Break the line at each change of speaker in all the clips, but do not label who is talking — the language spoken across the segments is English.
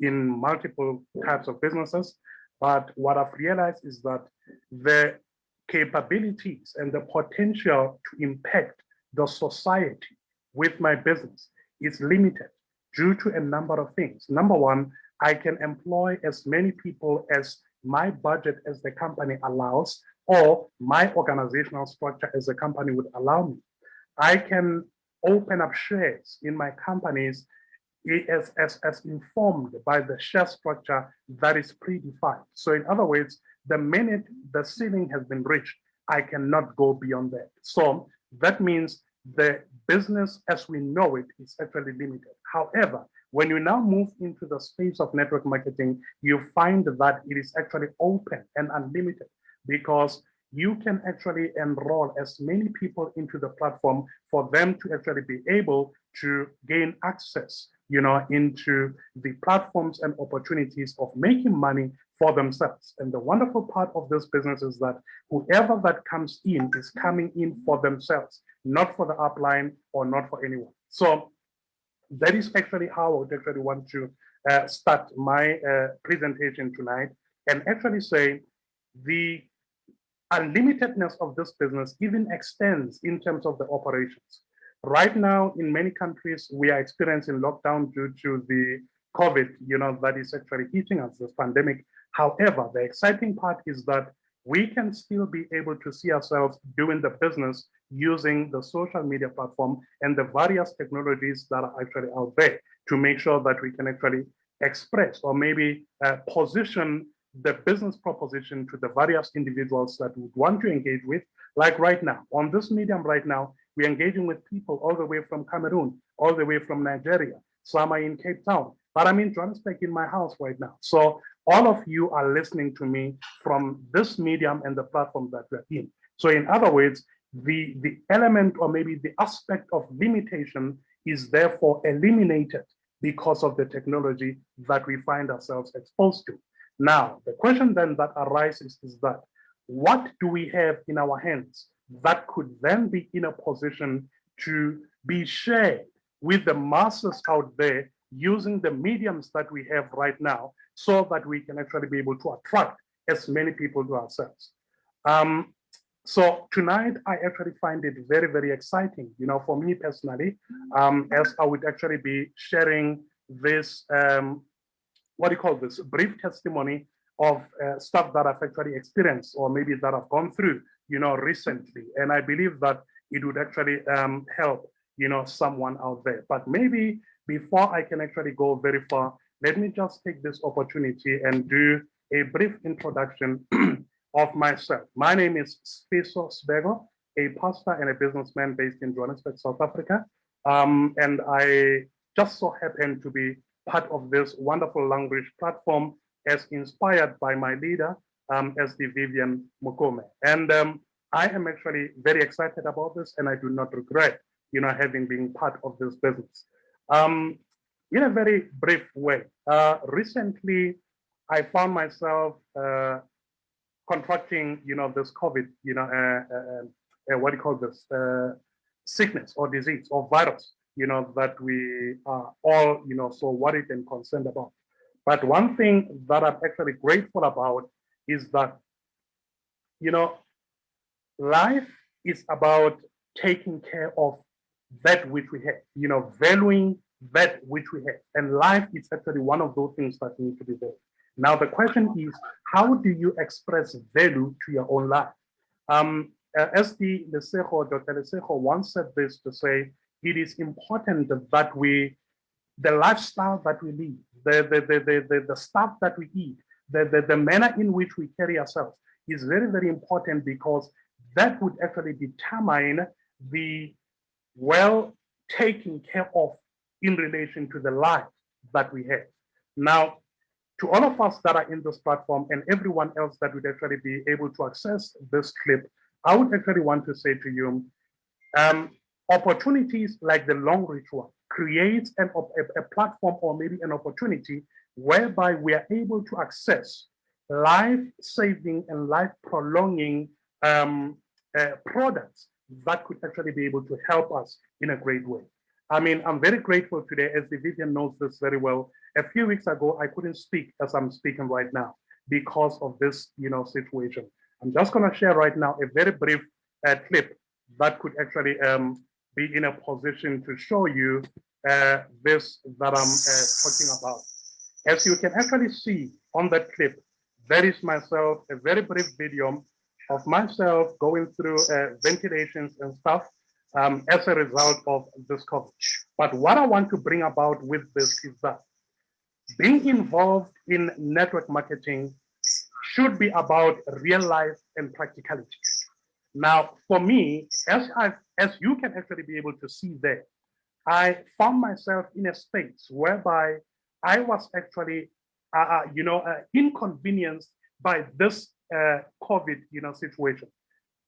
in multiple types of businesses. But what I've realized is that the capabilities and the potential to impact the society with my business is limited due to a number of things. Number one, I can employ as many people as my budget as the company allows, or my organizational structure as the company would allow me. I can open up shares in my companies as informed by the share structure that is predefined. So in other words, the minute the ceiling has been reached, I cannot go beyond that. So that means the business as we know it is actually limited. However, when you now move into the space of network marketing, you find that it is actually open and unlimited, because you can actually enroll as many people into the platform for them to actually be able to gain access, into the platforms and opportunities of making money for themselves. And the wonderful part of this business is that whoever that comes in is coming in for themselves, not for the upline or not for anyone. So that is actually how I would actually want to start my presentation tonight, and actually say the unlimitedness of this business even extends in terms of the operations. Right now, in many countries, we are experiencing lockdown due to the COVID, that is actually hitting us, this pandemic. However, the exciting part is that we can still be able to see ourselves doing the business using the social media platform and the various technologies that are actually out there to make sure that we can actually express or maybe position the business proposition to the various individuals that would want to engage with. Like right now, on this medium right now, we're engaging with people all the way from Cameroon, all the way from Nigeria. Some are in Cape Town, but I'm in Johannesburg in my house right now. So all of you are listening to me from this medium and the platform that we're in. So in other words, the element or maybe the aspect of limitation is therefore eliminated because of the technology that we find ourselves exposed to. Now, the question then that arises is that what do we have in our hands that could then be in a position to be shared with the masses out there using the mediums that we have right now, so that we can actually be able to attract as many people to ourselves. So tonight, I actually find it very, very exciting, for me personally, as I would actually be sharing this, brief testimony of stuff that I've actually experienced or maybe that I've gone through, recently. And I believe that it would actually help, someone out there. But maybe before I can actually go very far, let me just take this opportunity and do a brief introduction of myself. My name is Sfiso Sbego, a pastor and a businessman based in Johannesburg, South Africa. And I just so happen to be part of this wonderful language platform as inspired by my leader, SD Vivian Mukome. And I am actually very excited about this, and I do not regret, having been part of this business. In a very brief way, recently I found myself contracting, this COVID, sickness or disease or virus, that we are all, so worried and concerned about. But one thing that I'm actually grateful about is that, life is about taking care of that which we have, valuing that which we have. And life is actually one of those things that need to be there. Now, the question is, how do you express value to your own life? SD Lesego, Dr. Lesego once said this to say, it is important that the lifestyle that we live, the stuff that we eat, the manner in which we carry ourselves is very, very important, because that would actually determine the well taken care of in relation to the life that we have. Now, to all of us that are in this platform and everyone else that would actually be able to access this clip, I would actually want to say to you, opportunities like the Long Reach one creates a platform or maybe an opportunity whereby we are able to access life-saving and life-prolonging products that could actually be able to help us in a great way. I mean, I'm very grateful today, as the Vivian knows this very well, A few weeks ago, I couldn't speak as I'm speaking right now because of this, situation. I'm just going to share right now a very brief clip that could actually be in a position to show you this that I'm talking about. As you can actually see on that clip, that is myself, a very brief video of myself going through ventilations and stuff as a result of this COVID. But what I want to bring about with this is that being involved in network marketing should be about real life and practicality. Now, for me, as you can actually be able to see there, I found myself in a space whereby I was actually, inconvenienced by this COVID, situation.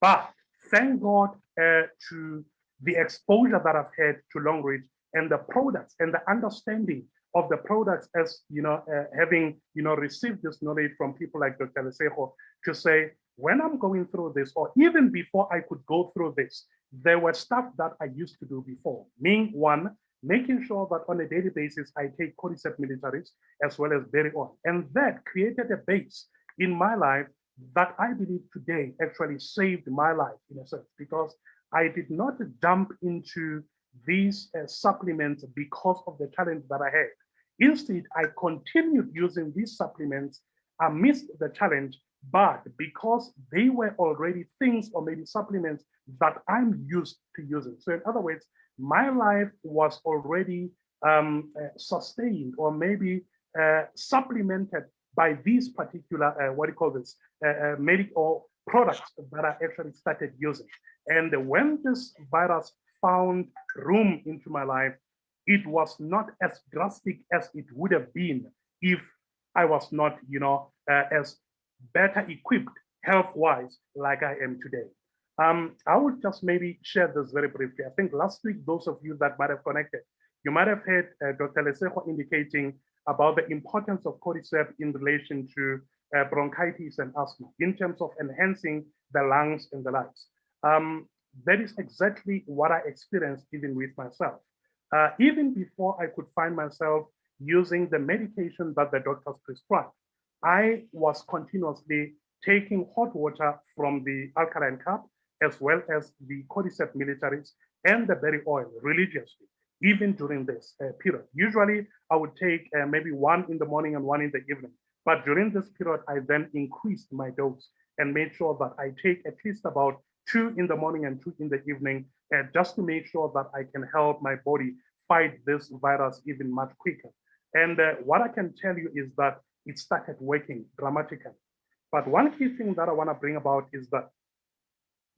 But thank God to the exposure that I've had to Long Ridge and the products and the understanding of the products as, having, received this knowledge from people like Dr. Lesejo to say, when I'm going through this, or even before I could go through this, there were stuff that I used to do before. Meaning, one, making sure that on a daily basis, I take cordyceps militaris as well as berry oil. And that created a base in my life that I believe today actually saved my life in a sense, because I did not jump into these supplements because of the challenge that I had. Instead, I continued using these supplements amidst the challenge, but because they were already things or maybe supplements that I'm used to using. So in other words, my life was already sustained or maybe supplemented by these particular, medical products that I actually started using. And when this virus found room into my life, it was not as drastic as it would have been if I was not, as better equipped health-wise like I am today. I would just maybe share this very briefly. I think last week, those of you that might have connected, you might have heard Dr. Lesejo indicating about the importance of cordyceps in relation to bronchitis and asthma in terms of enhancing the lungs and the likes. That is exactly what I experienced even with myself. Even before I could find myself using the medication that the doctors prescribed, I was continuously taking hot water from the alkaline cup, as well as the cordyceps militaris and the berry oil religiously, even during this period. Usually, I would take maybe one in the morning and one in the evening. But during this period, I then increased my dose and made sure that I take at least about 2 in the morning and 2 in the evening, just to make sure that I can help my body fight this virus even much quicker. And what I can tell you is that it started working dramatically. But one key thing that I want to bring about is that,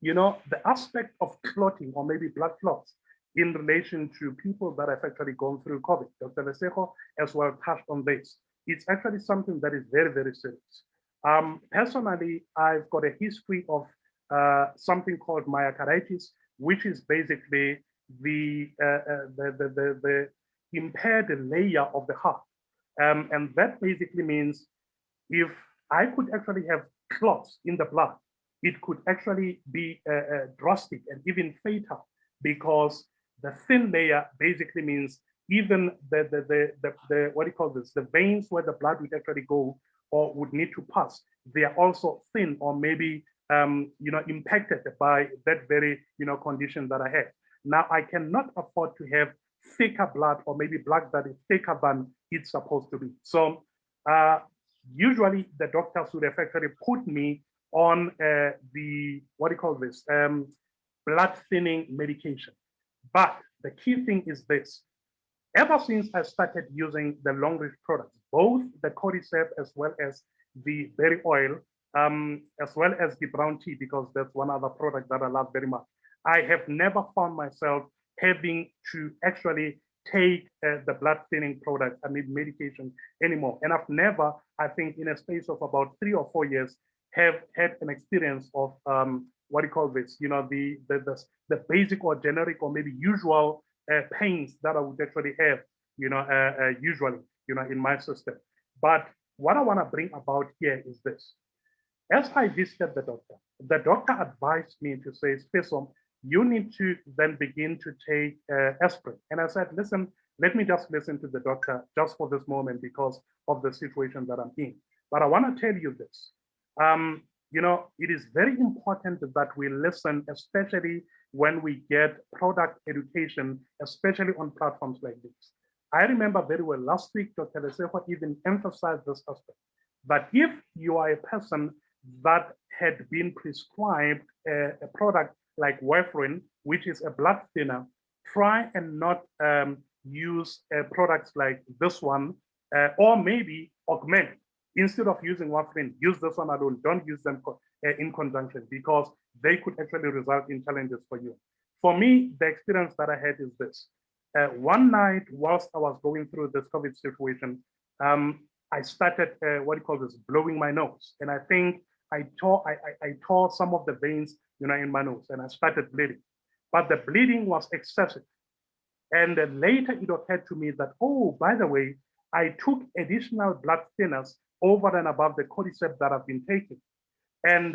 the aspect of clotting or maybe blood clots in relation to people that have actually gone through COVID. Dr. Lesejo as well touched on this. It's actually something that is very, very serious. Personally, I've got a history of something called myocarditis, which is basically the impaired layer of the heart. And that basically means if I could actually have clots in the blood, it could actually be drastic and even fatal, because the thin layer basically means even the what do you call this, the veins where the blood would actually go or would need to pass, they are also thin or maybe impacted by that very condition that I have. Now I cannot afford to have thicker blood or maybe blood that is thicker than it's supposed to be. So usually the doctors would have actually put me on the what do you call this, blood thinning medication. But the key thing is this: ever since I started using the Long Ridge products, both the cordyceps as well as the berry oil, as well as the brown tea, because that's one other product that I love very much, I have never found myself having to actually take the blood thinning product, I mean medication anymore. And I've never, I think in a space of about 3 or 4 years, have had an experience of what do you call this, the basic or generic or maybe usual pains that I would actually have, usually, in my system. But what I want to bring about here is this. As I visited the doctor advised me to say, Spesom, you need to then begin to take aspirin. And I said, listen, let me just listen to the doctor just for this moment because of the situation that I'm in. But I want to tell you this. It is very important that we listen, especially when we get product education, especially on platforms like this. I remember very well last week, Dr. Leseho even emphasized this aspect, that if you are a person that had been prescribed a product like warfarin, which is a blood thinner, try and not use products like this one, or maybe augment. Instead of using warfarin, use this one alone. Don't use them in conjunction because they could actually result in challenges for you. For me, the experience that I had is this. One night, whilst I was going through this COVID situation, I started blowing my nose, and I think I tore some of the veins, in my nose, and I started bleeding. But the bleeding was excessive, and then later it occurred to me that, oh, by the way, I took additional blood thinners over and above the cordyceps that I've been taking. And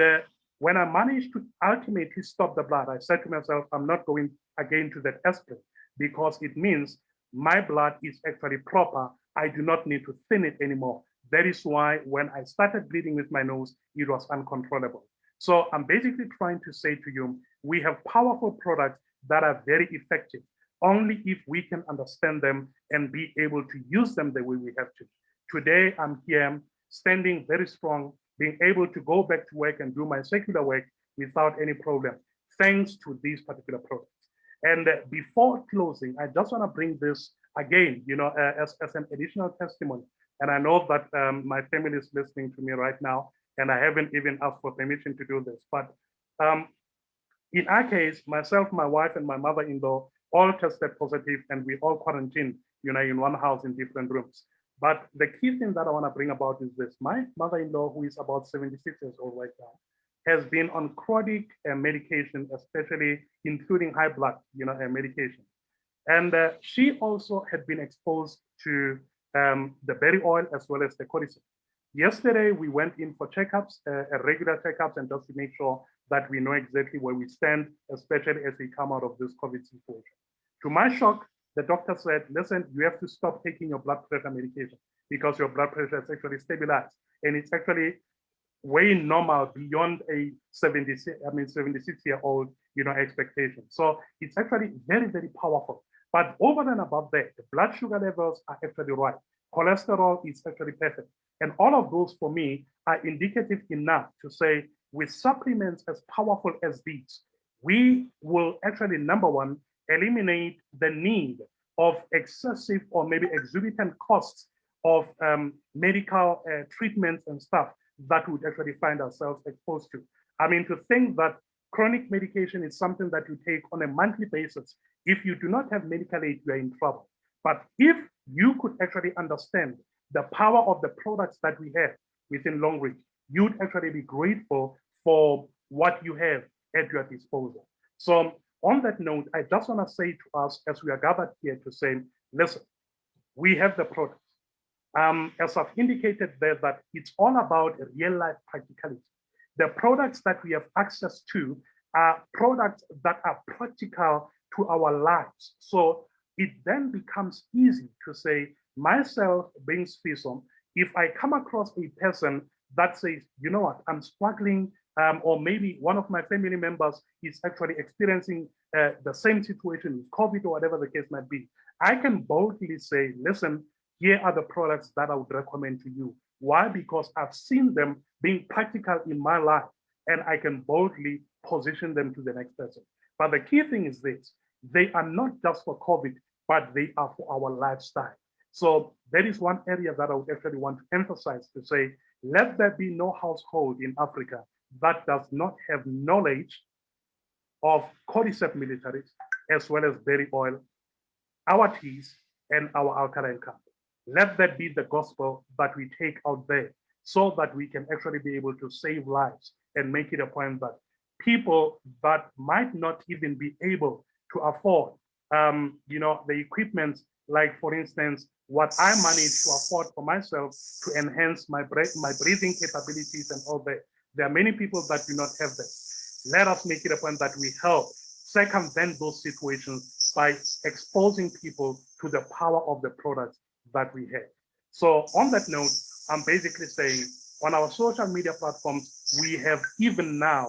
when I managed to ultimately stop the blood, I said to myself, I'm not going again to that aspirin because it means my blood is actually proper. I do not need to thin it anymore. That is why when I started bleeding with my nose, it was uncontrollable. So I'm basically trying to say to you, we have powerful products that are very effective only if we can understand them and be able to use them the way we have to. Today, I'm here standing very strong, being able to go back to work and do my secular work without any problem, thanks to these particular products. And before closing, I just want to bring this again, as an additional testimony. And I know that my family is listening to me right now, and I haven't even asked for permission to do this. But in our case, myself, my wife, and my mother-in-law all tested positive, and we all quarantined, in one house in different rooms. But the key thing that I want to bring about is this. My mother-in-law, who is about 76 years old right now, has been on chronic medication, especially including high blood, medication. And she also had been exposed to the berry oil as well as the cordyceps. Yesterday, we went in for checkups, regular checkups, and just to make sure that we know exactly where we stand, especially as we come out of this COVID situation. To my shock, the doctor said, listen, you have to stop taking your blood pressure medication because your blood pressure is actually stabilized. And it's actually way normal beyond a 76-year-old, expectation. So it's actually very, very powerful. But over and above that, the blood sugar levels are actually right. Cholesterol is actually perfect. And all of those for me are indicative enough to say with supplements as powerful as these, we will actually, number one, eliminate the need of excessive or maybe exorbitant costs of medical treatments and stuff that would actually find ourselves exposed to. I mean, to think that chronic medication is something that you take on a monthly basis. If you do not have medical aid, you are in trouble. But if you could actually understand the power of the products that we have within Long Ridge, you'd actually be grateful for what you have at your disposal. So on that note, I just want to say to us as we are gathered here to say, listen, we have the products. As I've indicated there, that it's all about real life practicality. The products that we have access to are products that are practical to our lives. So it then becomes easy to say, myself being Sfiso, if I come across a person that says, you know what, I'm struggling, or maybe one of my family members is actually experiencing the same situation with COVID or whatever the case might be, I can boldly say, listen, here are the products that I would recommend to you. Why? Because I've seen them being practical in my life, and I can boldly position them to the next person. But the key thing is this, they are not just for COVID, but they are for our lifestyle. So that is one area that I would actually want to emphasize to say, let there be no household in Africa that does not have knowledge of cordyceps militaris, as well as berry oil, our teas, and our alkaline carb. Let that be the gospel that we take out there so that we can actually be able to save lives and make it a point that people that might not even be able to afford, the equipment, like for instance, what I manage to afford for myself to enhance my breathing capabilities and all that. There are many people that do not have that. Let us make it a point that we help circumvent those situations by exposing people to the power of the products that we have. So on that note, I'm basically saying on our social media platforms, we have even now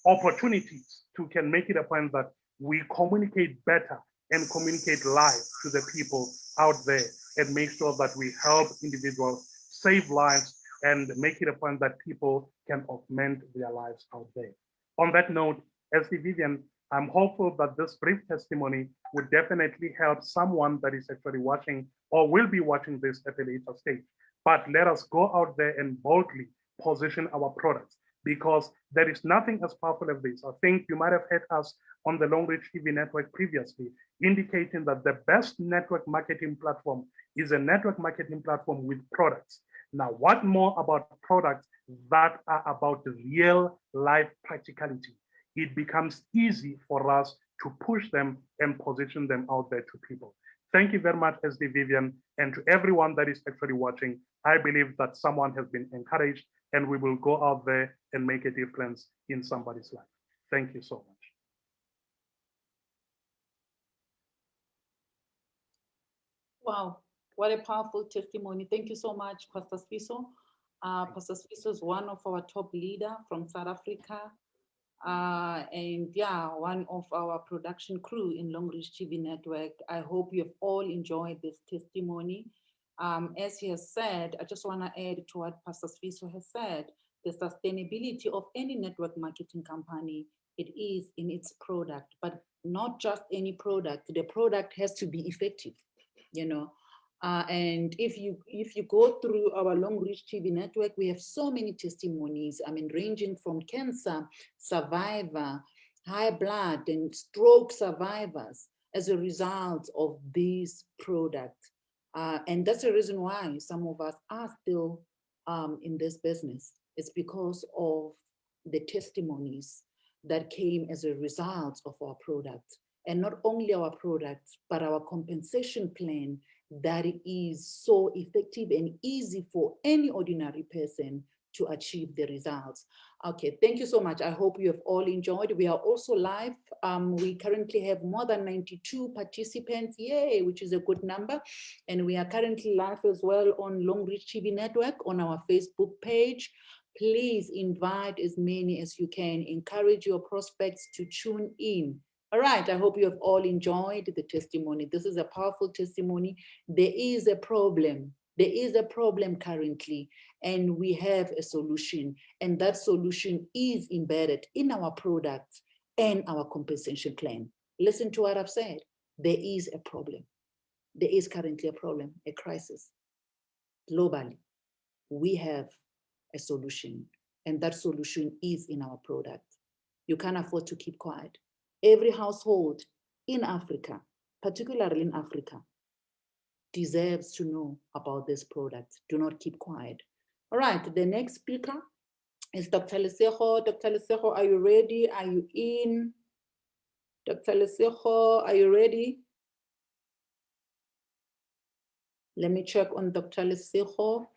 opportunities to can make it a point that we communicate better and communicate live to the people out there and make sure that we help individuals save lives and make it a point that people can augment their lives out there. On that note, SD Vivian, I'm hopeful that this brief testimony would definitely help someone that is actually watching or will be watching this at a later stage. But let us go out there and boldly position our products because there is nothing as powerful as this. I think you might have heard us on the Long Reach TV network previously, indicating that the best network marketing platform is a network marketing platform with products. Now, what more about products that are about real life practicality? It becomes easy for us to push them and position them out there to people. Thank you very much, SD Vivian, and to everyone that is actually watching. I believe that someone has been encouraged and we will go out there and make a difference in somebody's life. Thank you so much.
Wow, what a powerful testimony. Thank you so much, Pastor Sfiso. Pastor Sfiso is one of our top leader from South Africa. And yeah, one of our production crew in Long Reach TV Network. I hope you have all enjoyed this testimony. As he has said, I just want to add to what Pastor Sfiso has said, the sustainability of any network marketing company, it is in its product, but not just any product. The product has to be effective, you know. And if you go through our Long Reach TV network, we have so many testimonies. I mean, ranging from cancer survivor, high blood and stroke survivors as a result of these products. And that's the reason why some of us are still in this business. It's because of the testimonies that came as a result of our product. And not only our products, but our compensation plan that is so effective and easy for any ordinary person to achieve the results. Okay, thank you so much. I hope you have all enjoyed. We are also live. We currently have more than 92 participants, yay, which is a good number. And we are currently live as well on Long Reach TV Network on our Facebook page. Please invite as many as you can. Encourage your prospects to tune in. All right, I hope you have all enjoyed the testimony. This is a powerful testimony. There is a problem. There is a problem currently, and we have a solution. And that solution is embedded in our products and our compensation plan. Listen to what I've said. There is a problem. There is currently a problem, a crisis. Globally, we have a solution, and that solution is in our product. You can't afford to keep quiet. Every household in Africa, particularly in Africa, deserves to know about this product. Do not keep quiet. All right, the next speaker is Dr. Lesego. Dr. Lesego, are you ready? Are you in? Dr. Lesego, are you ready? Let me check on Dr. Lesego.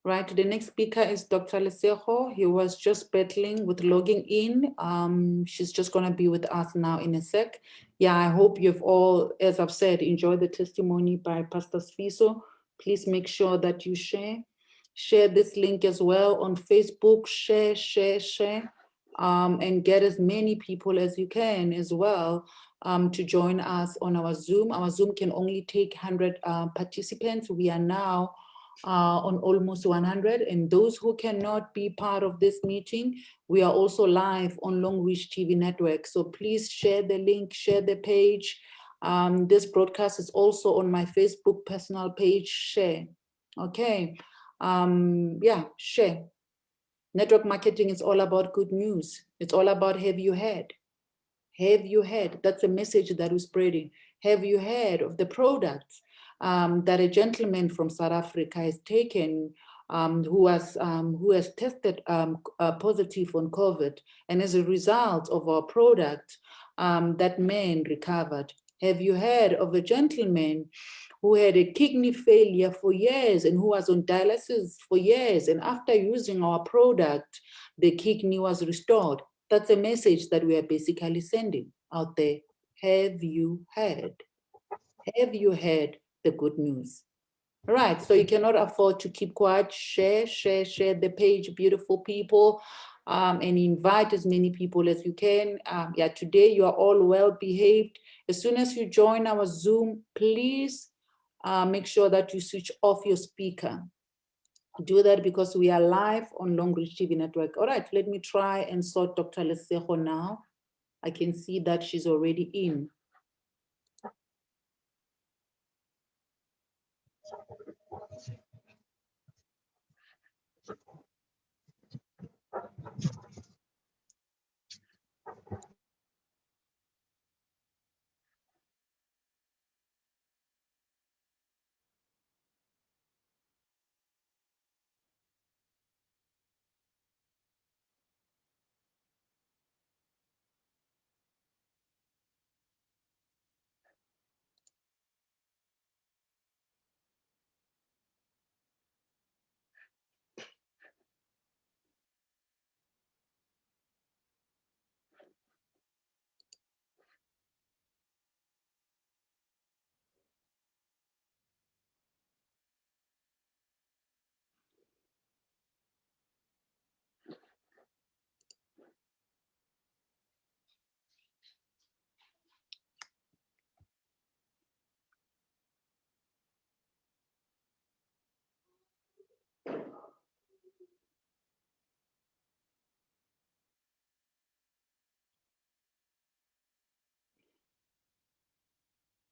Right, the next speaker is Dr. Lesejo. He was just battling with logging in. She's just gonna be with us now in a sec. Yeah, I hope you've all, as I've said, enjoyed the testimony by Pastor Sfiso. Please make sure that you share. Share this link as well on Facebook, share, and get as many people as you can as well to join us on our Zoom. Our Zoom can only take 100 participants. We are now on almost 100, and those who cannot be part of this meeting, we are also live on Long Reach TV network. So please share the link, share the page. This broadcast is also on my Facebook personal page, share. Okay, yeah, share. Network marketing is all about good news. It's all about have you heard? Have you heard? That's a message that we're spreading. Have you heard of the products that a gentleman from South Africa has taken who has tested positive on COVID, and as a result of our product, that man recovered? Have you heard of a gentleman who had a kidney failure for years and who was on dialysis for years, and after using our product, the kidney was restored? That's a message that we are basically sending out there. Have you heard? Have you heard the good news? All right, so you cannot afford to keep quiet. Share the page, beautiful people, and invite as many people as you can. Yeah, today you are all well behaved. As soon as you join our Zoom, please make sure that you switch off your speaker. Do that because we are live on Long Reach TV network. All right, let me try and sort Dr. Lesejo now. I can see that she's already in.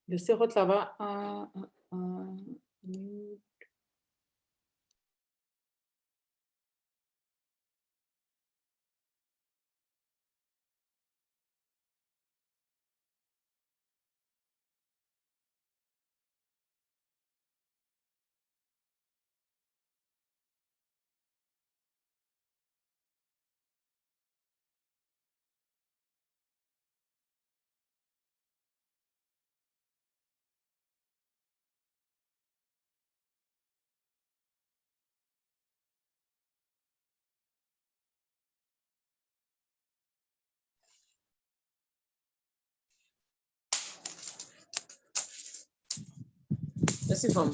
Lesejo tla ba Lesejo.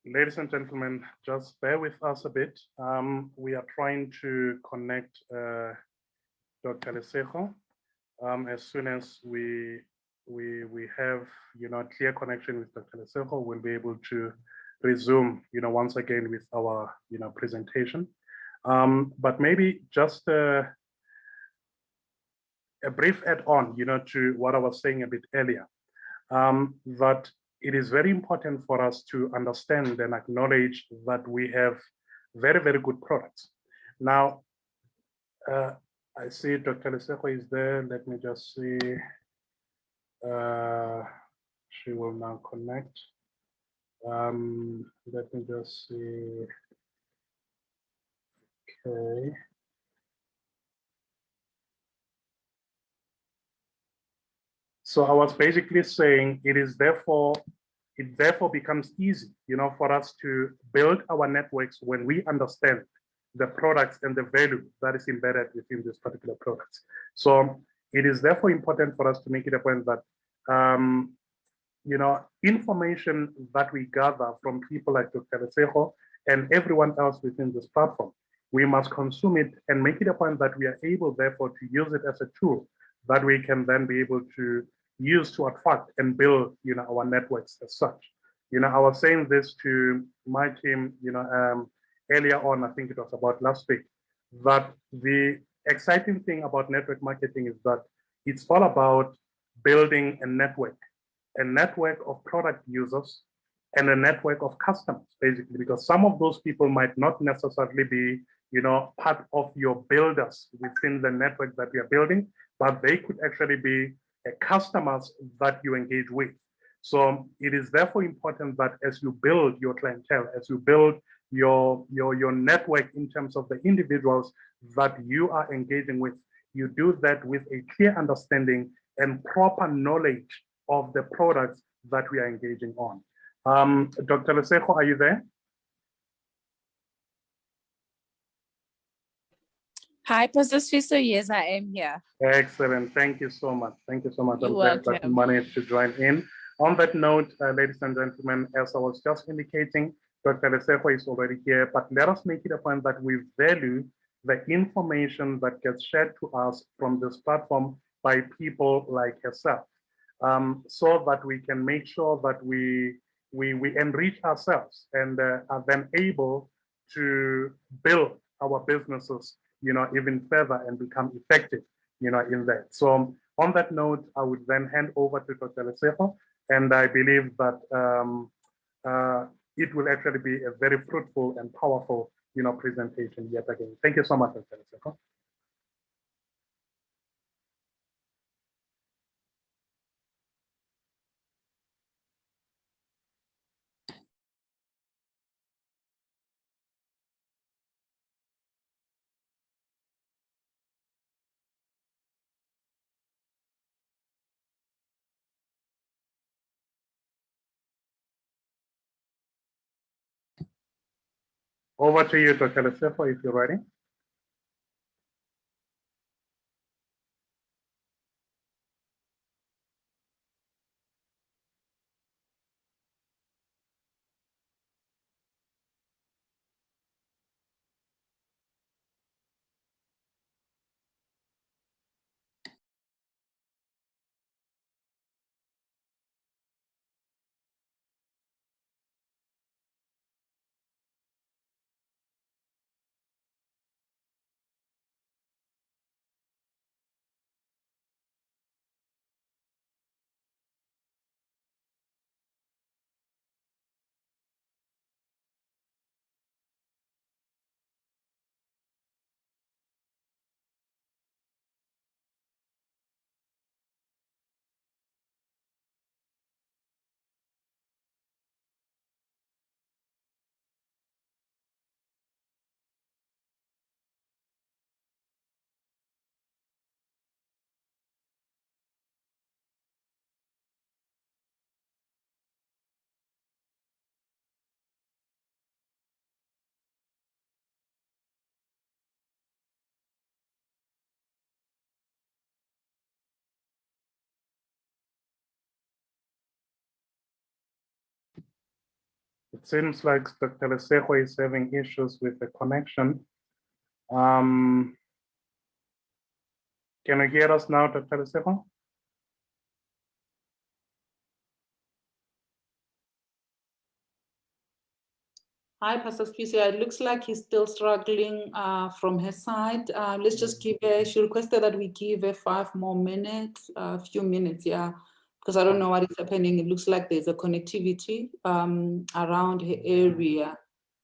Ladies and gentlemen, just bear with us a bit. We are trying to connect Dr. Lesejo. As soon as we have clear connection with Dr. Lesejo, we'll be able to resume once again with our presentation. But maybe just a brief add-on to what I was saying a bit earlier, that it is very important for us to understand and acknowledge that we have very, very good products. Now, I see Dr. Lesejo is there. Let me just see. She will now connect. Let me just see. Okay. So I was basically saying it therefore becomes easy, for us to build our networks when we understand the products and the value that is embedded within these particular products. So it is therefore important for us to make it a point that, information that we gather from people like Dr. Lesejo and everyone else within this platform, we must consume it and make it a point that we are able, therefore, to use it as a tool that we can then be able to use to attract and build, our networks as such. I was saying this to my team, earlier on, I think it was about last week, that the exciting thing about network marketing is that it's all about building a network of product users and a network of customers, basically, because some of those people might not necessarily be, part of your builders within the network that we are building, but they could actually be customers that you engage with. So it is therefore important that as you build your clientele, as you build your network in terms of the individuals that you are engaging with, you do that with a clear understanding and proper knowledge of the products that we are engaging on. Dr. Lesejo, are you there?
Hi, Pastor Sfiso. Yes, I am here.
Excellent. Thank you so much. Thank you so much.
You're
I'm glad that you
welcome.
managed to join in. On that note, ladies and gentlemen, as I was just indicating, Dr. Lesejo is already here, but let us make it a point that we value the information that gets shared to us from this platform by people like herself, so that we can make sure that we enrich ourselves and are then able to build our businesses, even further and become effective, in that. So on that note, I would then hand over to Dr. Lesejo, and I believe that it will actually be a very fruitful and powerful, presentation yet again. Thank you so much, Dr. Lesejo. Over to you, Dr. Lesejo, if you're ready. It seems like Dr. Lesejo is having issues with the connection. Can you hear us now, Dr. Lesejo?
Hi, Pastor Sphisia. It looks like he's still struggling from her side. Let's just give her, she requested that we give her 5 more minutes, a few minutes, yeah, because I don't know what is happening. It looks like there's a connectivity around her area.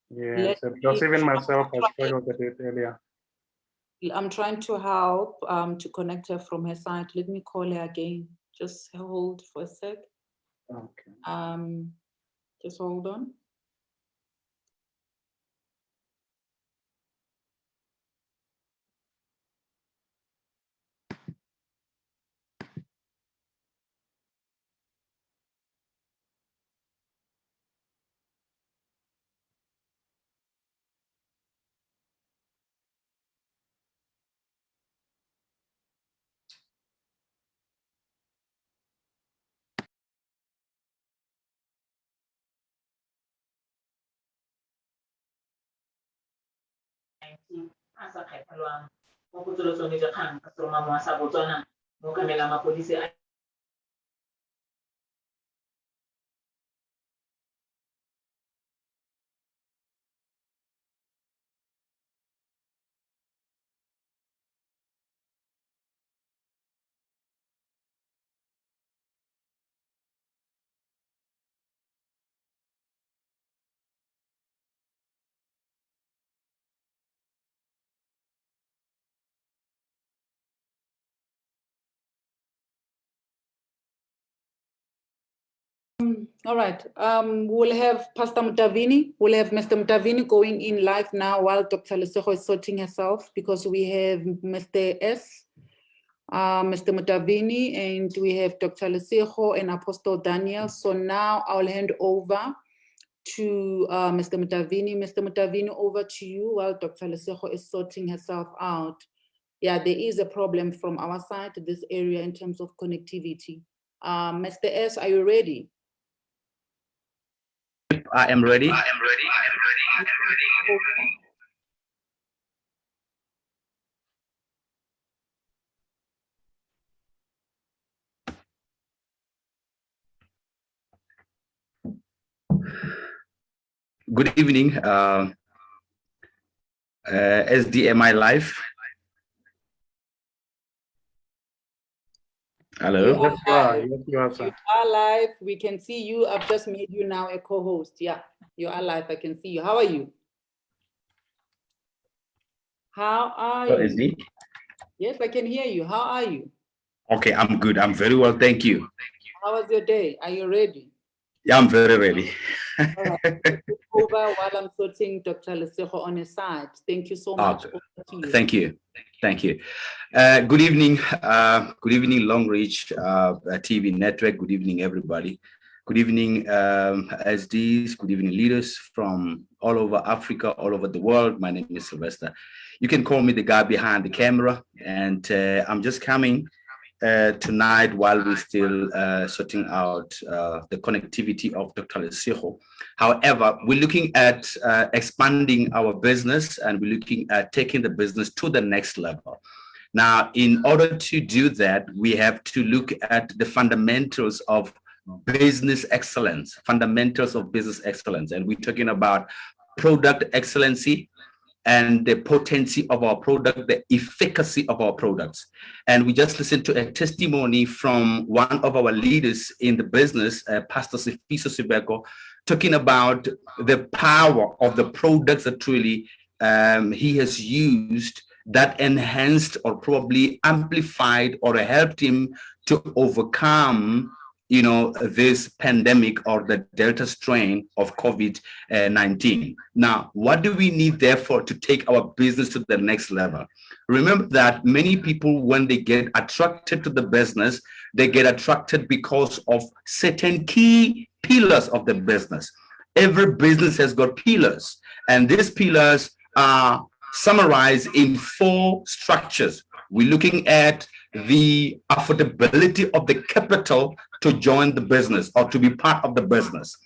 Yes, because even myself, I struggled with it earlier.
I'm trying to help to connect her from her side. Let me call her again. Just hold for a sec.
Okay.
Just hold on.
Asa khaiphalwang mo putsolotsong le dikgang ka seromamo sa Botswana mo kamela mapodisi a
All right. We'll have Pastor Mutavini. We'll have Mr. Mutavini going in live now while Dr. Lesejo is sorting herself, because we have Mr. S, Mr. Mutavini, and we have Dr. Lesejo and Apostle Daniel. So now I'll hand over to Mr. Mutavini. Mr. Mutavini, over to you while Dr. Lesejo is sorting herself out. Yeah, there is a problem from our side to this area in terms of connectivity. Mr. S, are you ready?
I am ready. Good evening, SDMI Live. Hello.
Yes, you are. Yes, you are, sir.
You are live. We can see you. I've just made you now a co-host. Yeah, you are live. I can see you. How are you? How are
So,
you?
SD?
Yes, I can hear you. How are you?
Okay, I'm good. I'm very well. Thank you.
How was your day? Are you ready?
Yeah, I'm very ready.
All right. Take over while I'm sorting Dr. Lesejo on his side. Thank you so much.
Okay.
Over to you.
Thank you. Thank you. Good evening. Good evening, Long Reach TV network. Good evening, everybody. Good evening, SDs. Good evening, leaders from all over Africa, all over the world. My name is Sylvester. You can call me the guy behind the camera, and I'm just coming tonight while we're still sorting out the connectivity of Dr. Lesejo. However, we're looking at expanding our business, and we're looking at taking the business to the next level. Now, in order to do that, we have to look at the fundamentals of business excellence, fundamentals of business excellence. And we're talking about product excellency and the potency of our product, the efficacy of our products. And we just listened to a testimony from one of our leaders in the business, Pastor Sifiso Sibeko, talking about the power of the products that truly he has used that enhanced or probably amplified or helped him to overcome, you know, this pandemic or the Delta strain of COVID-19. Now, what do we need, therefore, to take our business to the next level? Remember that many people, when they get attracted to the business, they get attracted because of certain key pillars of the business. Every business has got pillars, and these pillars are summarized in 4 structures. We're looking at the affordability of the capital to join the business or to be part of the business.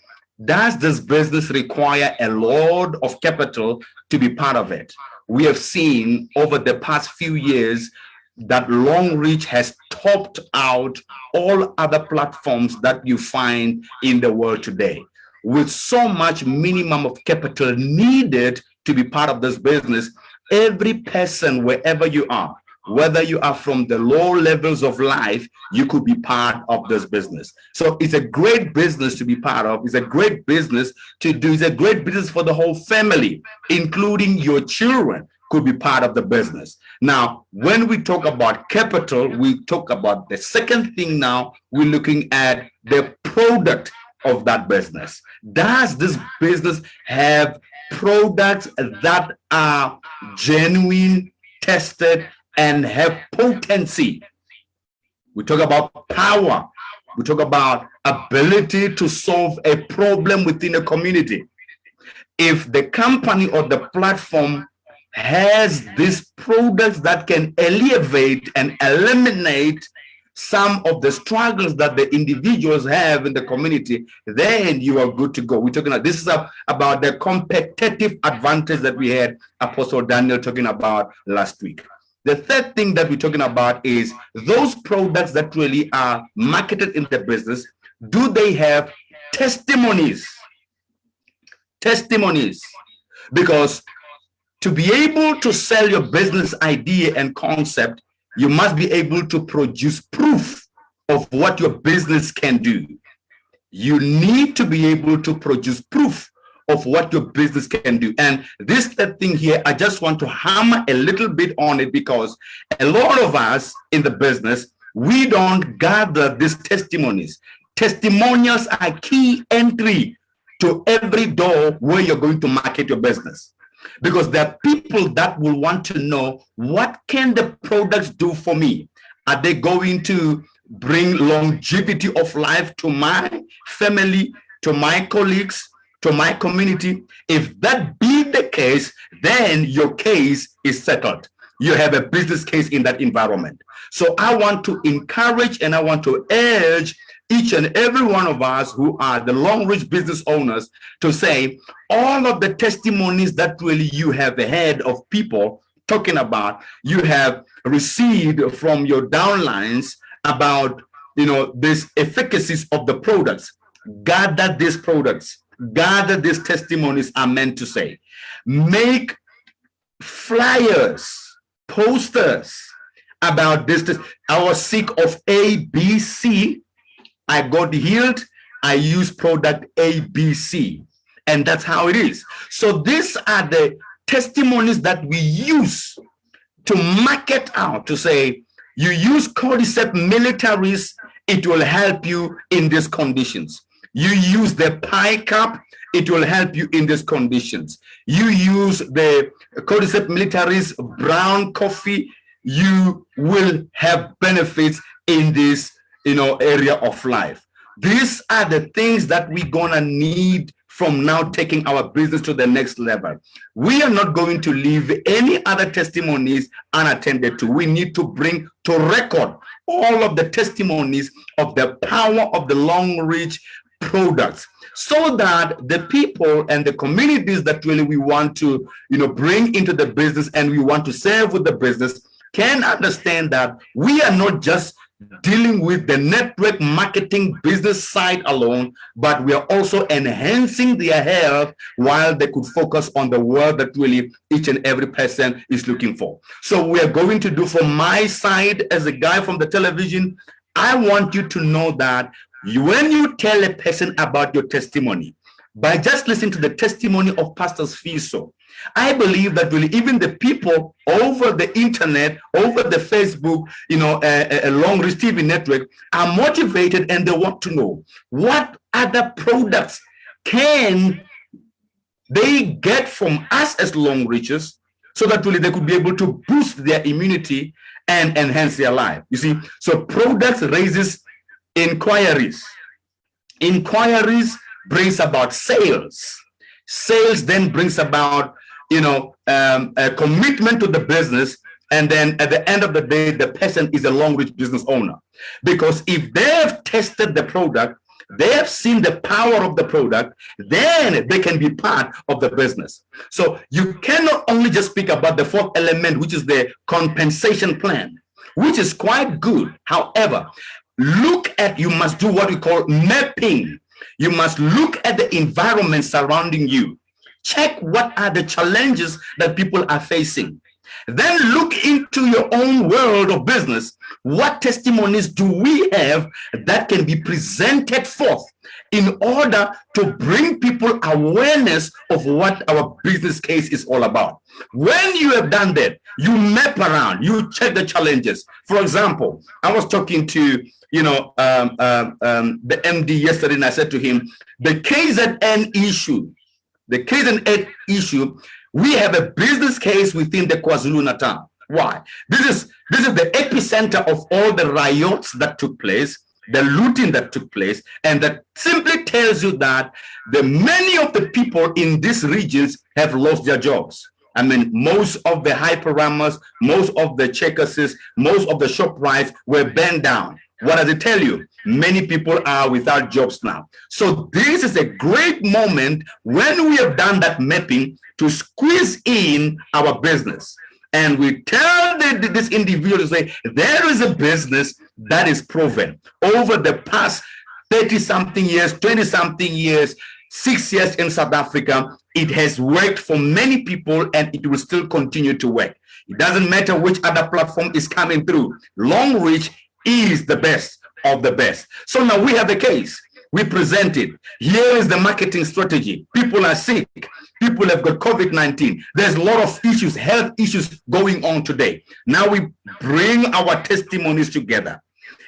does this business require a lot of capital to be part of it? We have seen over the past few years that Long Reach has topped out all other platforms that you find in the world today, with so much minimum of capital needed to be part of this business. Every person, wherever you are, whether you are from the low levels of life, you could be part of this business. So it's a great business to be part of. It's a great business to do. It's a great business for the whole family, including your children could be part of the business. Now, when we talk about capital, we talk about the second thing. Now we're looking at the product of that business. Does this business have products that are genuine, tested, and have potency? We talk about power. We talk about ability to solve a problem within a community. If the company or the platform has these products that can alleviate and eliminate some of the struggles that the individuals have in the community, then you are good to go. We're talking about, this is about the competitive advantage that we had Apostle Daniel talking about last week. The third thing that we're talking about is those products that really are marketed in the business. Do they have testimonies? Testimonies. Because to be able to sell your business idea and concept, you must be able to produce proof of what your business can do. You need to be able to produce proof of what your business can do. And this third thing here, I just want to hammer a little bit on it, because a lot of us in the business, we don't gather these testimonies. Testimonials are key entry to every door where you're going to market your business. Because there are people that will want to know, what can the products do for me? Are they going to bring longevity of life to my family, to my colleagues, to my community? If that be the case, then your case is settled. You have a business case in that environment. So I want to encourage and I want to urge each and every one of us who are the Long Reach business owners to say, all of the testimonies that really you have heard of people talking about, you have received from your downlines about, this efficacies of the products. Gather these products, gather these testimonies are meant to say. Make flyers, posters about this. I was sick of ABC. I got healed. I use product ABC. And that's how it is. So these are the testimonies that we use to market out, to say, you use Cordyceps militaris, it will help you in these conditions. You use the pie cup, it will help you in these conditions. You use the Cordyceps militaris brown coffee, you will have benefits in this area of life. These are the things that we're gonna need from now, taking our business to the next level. We are not going to leave any other testimonies unattended to. We need to bring to record all of the testimonies of the power of the Long Reach products, so that the people and the communities that really we want to bring into the business and we want to serve with the business can understand that we are not just dealing with the network marketing business side alone, but we are also enhancing their health while they could focus on the work that really each and every person is looking for. So we are going to do, from my side as a guy from the television, I want you to know that when you tell a person about your testimony, by just listening to the testimony of Pastor Sfiso, I believe that really even the people over the internet, over the Facebook, a Long Reach TV network are motivated, and they want to know what other products can they get from us as Long Reachers, so that really they could be able to boost their immunity and enhance their life. You see, so products raises inquiries. Inquiries brings about sales. Sales then brings about a commitment to the business, and then at the end of the day, the person is a Long Reach business owner. Because if they have tested the product, they have seen the power of the product, then they can be part of the business. So you cannot only just speak about the fourth element, which is the compensation plan, which is quite good. However, you must do what we call mapping. You must look at the environment surrounding you. Check what are the challenges that people are facing. Then look into your own world of business. What testimonies do we have that can be presented forth in order to bring people awareness of what our business case is all about? When you have done that, you map around, you check the challenges. For example, I was talking to the MD yesterday, and I said to him, the KZN issue, we have a business case within the KwaZulu-Natal. Why? This is the epicenter of all the riots that took place, the looting that took place, and that simply tells you that many of the people in these regions have lost their jobs. I mean, most of the Hyperamas, most of the Checkerses, most of the ShopRites were burned down. What does it tell you? Many people are without jobs now. So this is a great moment when we have done that mapping to squeeze in our business. And we tell this individual to say, there is a business that is proven over the past 30-something years, 20-something years, 6 years in South Africa. It has worked for many people and it will still continue to work. It doesn't matter which other platform is coming through. Longreach is the best of the best. So now we have a case. We present it. Here is the marketing strategy. People are sick. People have got COVID-19. There's a lot of issues, health issues going on today. Now we bring our testimonies together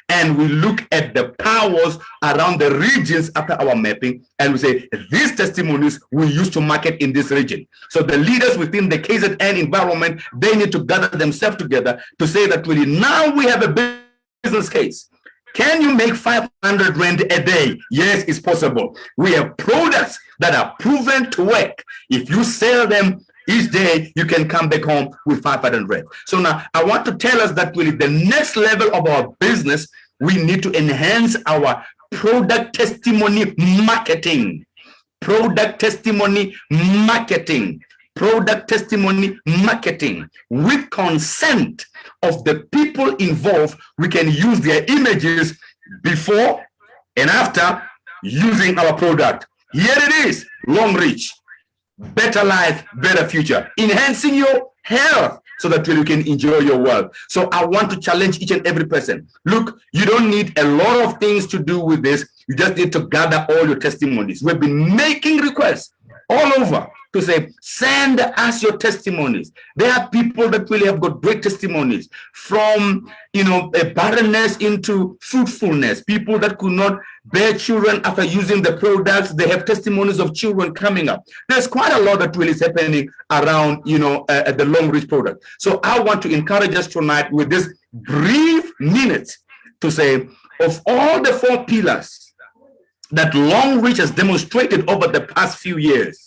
and we look at the powers around the regions after our mapping, and we say, these testimonies we use to market in this region. So the leaders within the KZN environment, they need to gather themselves together to say that really now we have a business case. Can you make 500 Rand a day? Yes, it's possible. We have products that are proven to work. If you sell them each day, you can come back home with 500 Rand. So now I want to tell us that really the next level of our business, we need to enhance our product testimony marketing. Product testimony marketing. Product testimony marketing. With consent of the people involved, we can use their images before and after using our product. Here it is, Longreach. Better life, better future. Enhancing your health so that you can enjoy your wealth. So I want to challenge each and every person. Look, you don't need a lot of things to do with this. You just need to gather all your testimonies. We've been making requests all over to say, send us your testimonies. There are people that really have got great testimonies from, a barrenness into fruitfulness. People that could not bear children after using the products, they have testimonies of children coming up. There's quite a lot that really is happening around, the Longreach product. So I want to encourage us tonight with this brief minutes to say, of all the 4 pillars that Longreach has demonstrated over the past few years,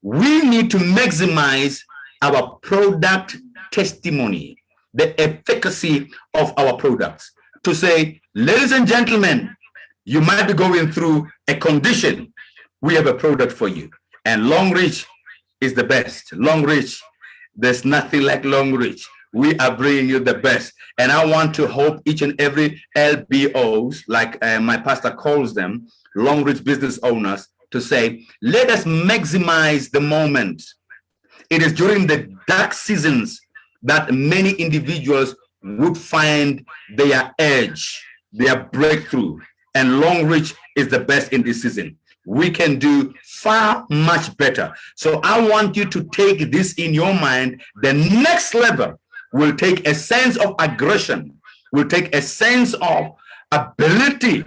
we need to maximize our product testimony, the efficacy of our products. To say, ladies and gentlemen, you might be going through a condition. We have a product for you. And Longreach is the best. Longreach, there's nothing like Longreach. We are bringing you the best. And I want to hope each and every LBOs, like my pastor calls them, Longreach business owners, to say, let us maximize the moment. It is during the dark seasons that many individuals would find their edge, their breakthrough, and Longreach is the best in this season. We can do far much better. So I want you to take this in your mind. The next level will take a sense of aggression, will take a sense of ability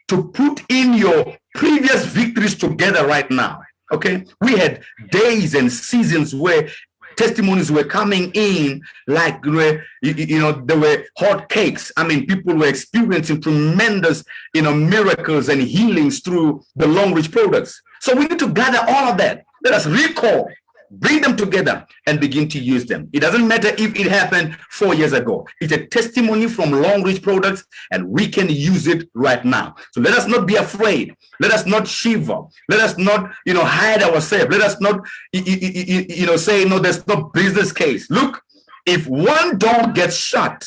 to put in your previous victories together right now. Okay, we had days and seasons where testimonies were coming in like, there were hot cakes. I mean, people were experiencing tremendous, miracles and healings through the Longreach products. So we need to gather all of that. Let us recall Bring them together and begin to use them. It doesn't matter if it happened 4 years ago. It's a testimony from Long Reach Products, and we can use it right now. So let us not be afraid. Let us not shiver. Let us not, hide ourselves. Let us not, say, no, there's no business case. Look, if one door gets shut,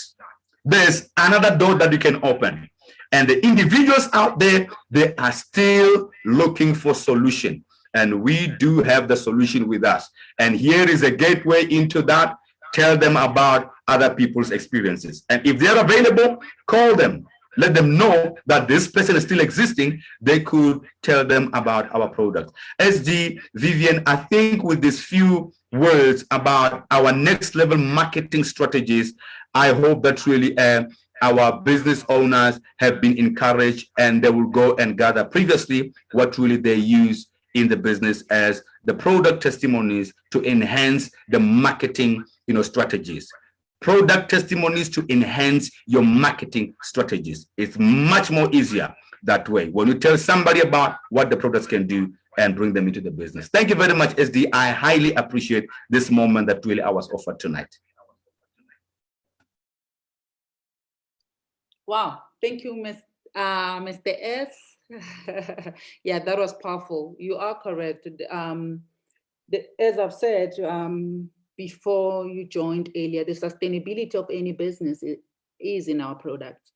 there's another door that you can open. And the individuals out there, they are still looking for solution. And we do have the solution with us. And here is a gateway into that. Tell them about other people's experiences. And if they're available, call them. Let them know that this person is still existing. They could tell them about our product. SD, Vivian, I think with these few words about our next level marketing strategies, I hope that really our business owners have been encouraged, and they will go and gather previously what really they use in the business as the product testimonies to enhance the marketing strategies. Product testimonies to enhance your marketing strategies. It's much more easier that way when you tell somebody about what the products can do and bring them into the business. Thank you very much, SD. I highly appreciate this moment that really I was offered tonight.
Wow, thank you, Mr. S. Yeah, that was powerful. You are correct. As I've said before you joined earlier, the sustainability of any business is in our products.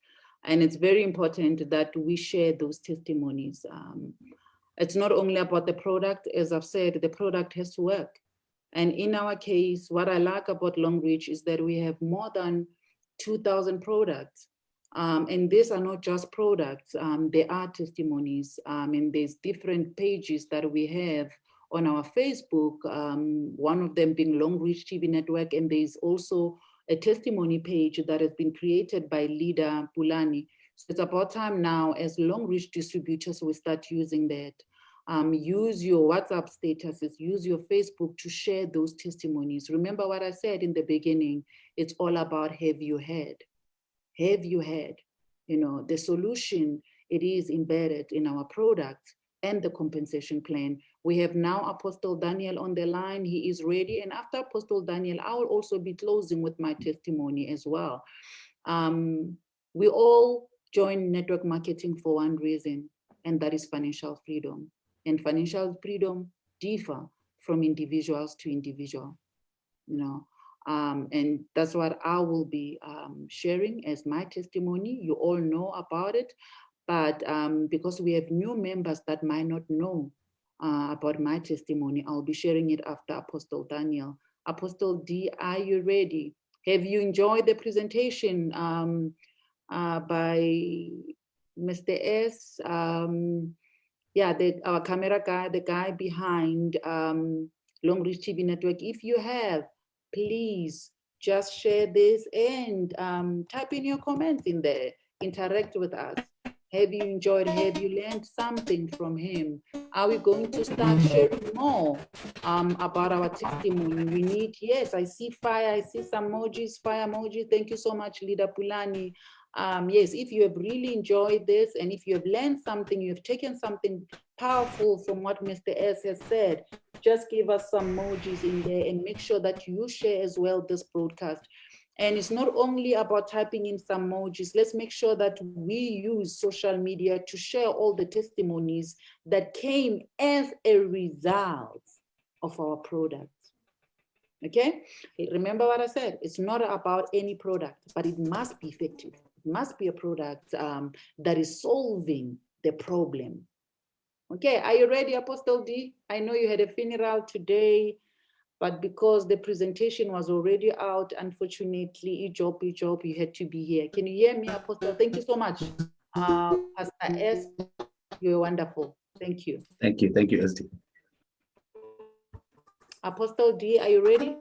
And it's very important that we share those testimonies. It's not only about the product. As I've said, the product has to work. And in our case, what I like about Long Reach is that we have more than 2,000 products. And these are not just products, they are testimonies, and there's different pages that we have on our Facebook, one of them being Long Reach TV Network, and there's also a testimony page that has been created by Leader Pulani. So it's about time now, as Long Reach distributors, we start using that. Use your WhatsApp statuses, use your Facebook to share those testimonies. Remember what I said in the beginning, it's all about have you heard? Have you had, the solution, it is embedded in our product and the compensation plan. We have now Apostle Daniel on the line. He is ready. And after Apostle Daniel, I will also be closing with my testimony as well. We all join network marketing for one reason, and that is financial freedom. And financial freedom differ from individuals to individual, and that's what I will be sharing as my testimony. You all know about it, but because we have new members that might not know about my testimony, I'll be sharing it after Apostle Daniel. Apostle D, are you ready? Have you enjoyed the presentation by Mr. S? Our camera guy, the guy behind Long Reach TV Network. If you have, please just share this and type in your comments in there. Interact with us. Have you enjoyed? Have you learned something from him? Are we going to start sharing more about our testimony? We need, yes, I see fire. I see some emojis, fire emoji. Thank you so much, Leader Pulani. Yes, if you have really enjoyed this and if you have learned something, you have taken something powerful from what Mr. S has said, just give us some emojis in there and make sure that you share as well this broadcast. And it's not only about typing in some emojis. Let's make sure that we use social media to share all the testimonies that came as a result of our products. Okay? Remember what I said. It's not about any product, but it must be effective. It must be a product that is solving the problem. Okay, are you ready, Apostle D? I know you had a funeral today, but because the presentation was already out, unfortunately, job, you had to be here. Can you hear me, Apostle? Thank you so much. Pastor S, you're wonderful. Thank you.
Thank you, SD.
Apostle D, are you ready?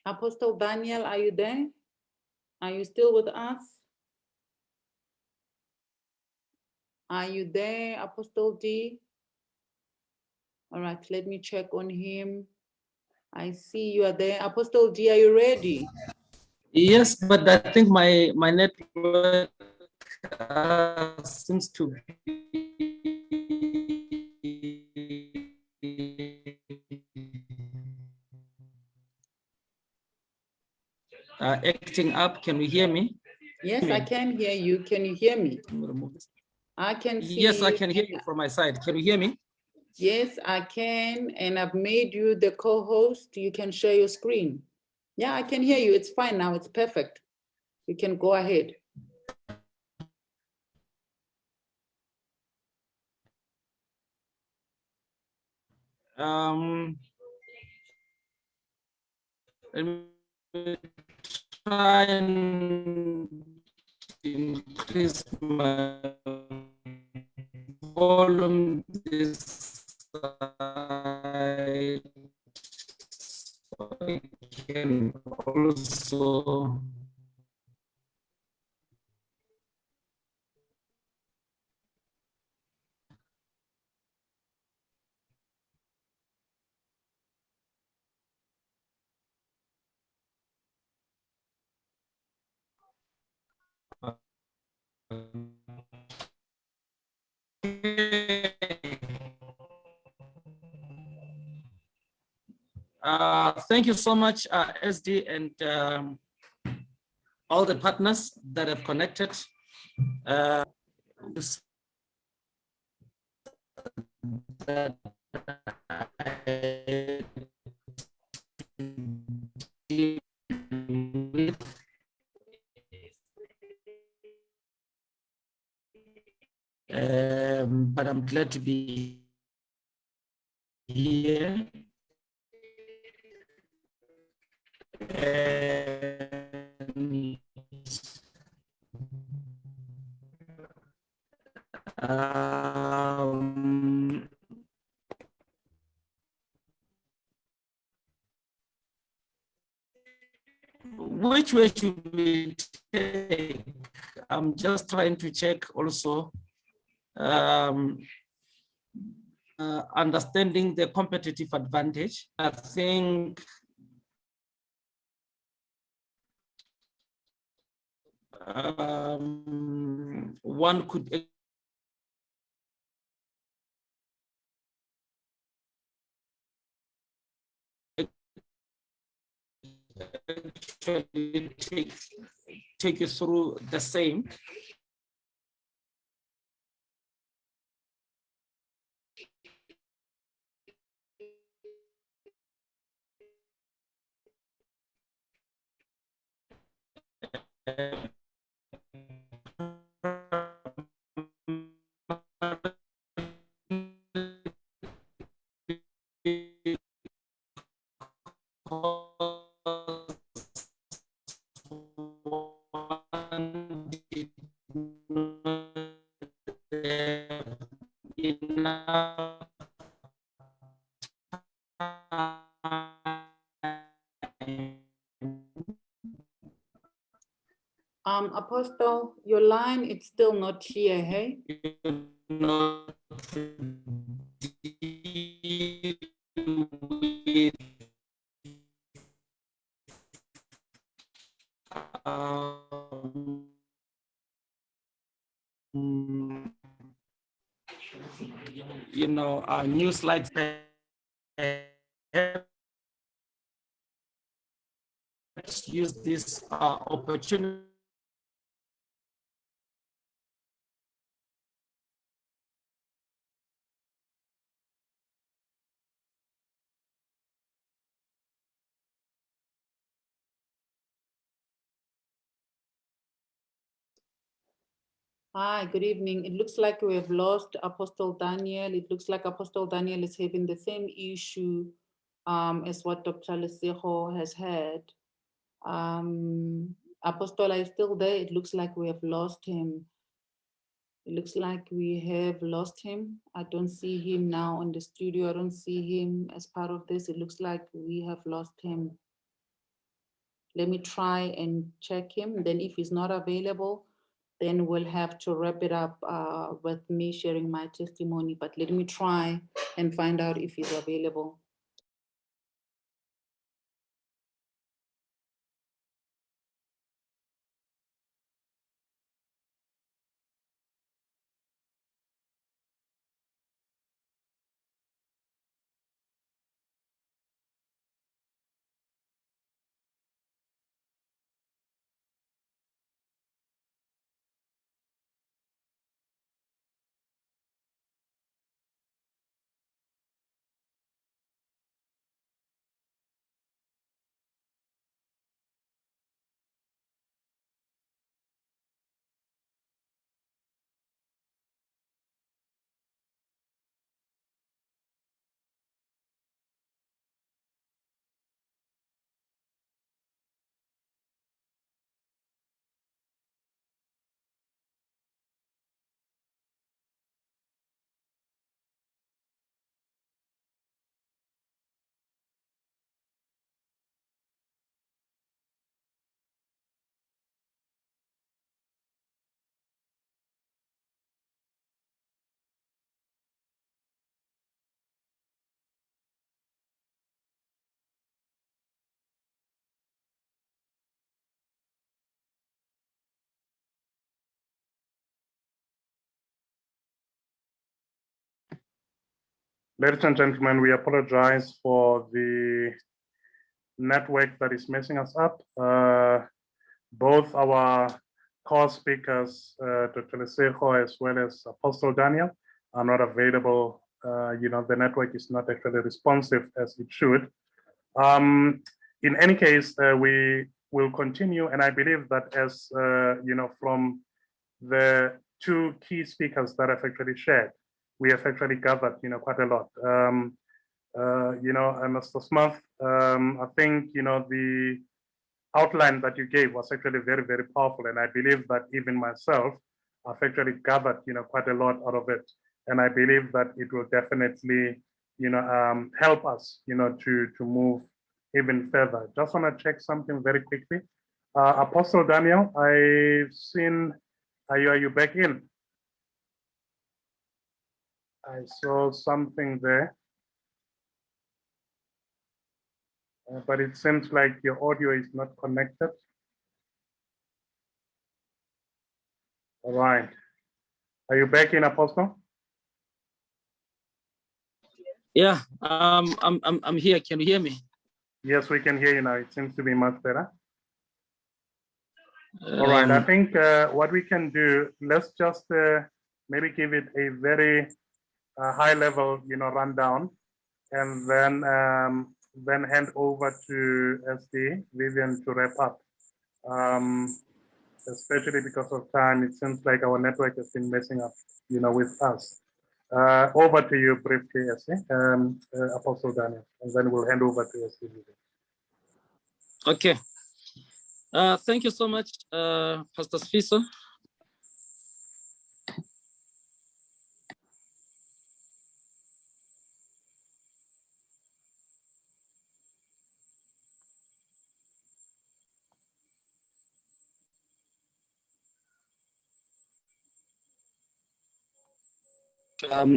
Apostle Daniel, are you there? Are you still with us? Are you there, Apostle D? All right, let me check on him. I see you are there. Apostle D, are you ready?
Yes, but I think my network seems to be acting up. Can you hear me?
Yes, I can hear you. Can you hear me?
Let me remove this.
I can see.
Yes, I can hear you from my side. Can you hear me?
Yes, I can. And I've made you the co-host. You can share your screen. Yeah, I can hear you. It's fine now. It's perfect. You can go ahead.
Let me try and increase my volume this side so I can also thank you so much, SD, and all the partners that have connected. That but I'm glad to be here. And, which way should we take? I'm just trying to check also. Understanding the competitive advantage. I think one could actually take you through the same.
Apostle, your line, it's still not here, hey?
You know, new slides. Let's use this opportunity.
Hi, good evening. It looks like we have lost Apostle Daniel. It looks like Apostle Daniel is having the same issue as what Dr. Lesego has had. Apostola is still there. It looks like we have lost him. It looks like we have lost him. I don't see him now in the studio. I don't see him as part of this. It looks like we have lost him. Let me try and check him. Then if he's not available, then we'll have to wrap it up with me sharing my testimony. But let me try and find out if he's available.
Ladies and gentlemen, we apologize for the network that is messing us up. Both our core speakers, Dr. Lesego as well as Apostle Daniel, are not available. The network is not actually responsive as it should. In any case, we will continue, and I believe that as from the two key speakers that have actually shared, we have actually gathered quite a lot. Mr. Smith, I think the outline that you gave was actually very, very powerful, and I believe that even myself, I've actually gathered quite a lot out of it, and I believe that it will definitely help us to move even further. Just want to check something very quickly. Apostle Daniel, I've seen, are you back in? I saw something there, but it seems like your audio is not connected. All right. Are you back in, Apostle?
Yeah, I'm here. Can you hear me?
Yes, we can hear you now. It seems to be much better. All right. I think what we can do, let's just maybe give it a very high level, rundown, and then hand over to SD Vivian to wrap up. Especially because of time, it seems like our network has been messing up, with us. Over to you briefly, SD, Apostle Daniel, and then we'll hand over to SD Vivian.
Okay. Thank you so much, Pastor Sfiso.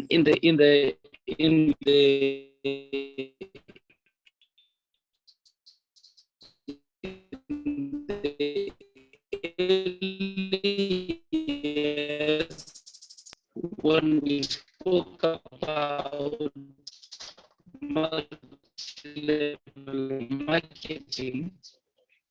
In the when we spoke about multi-level marketing,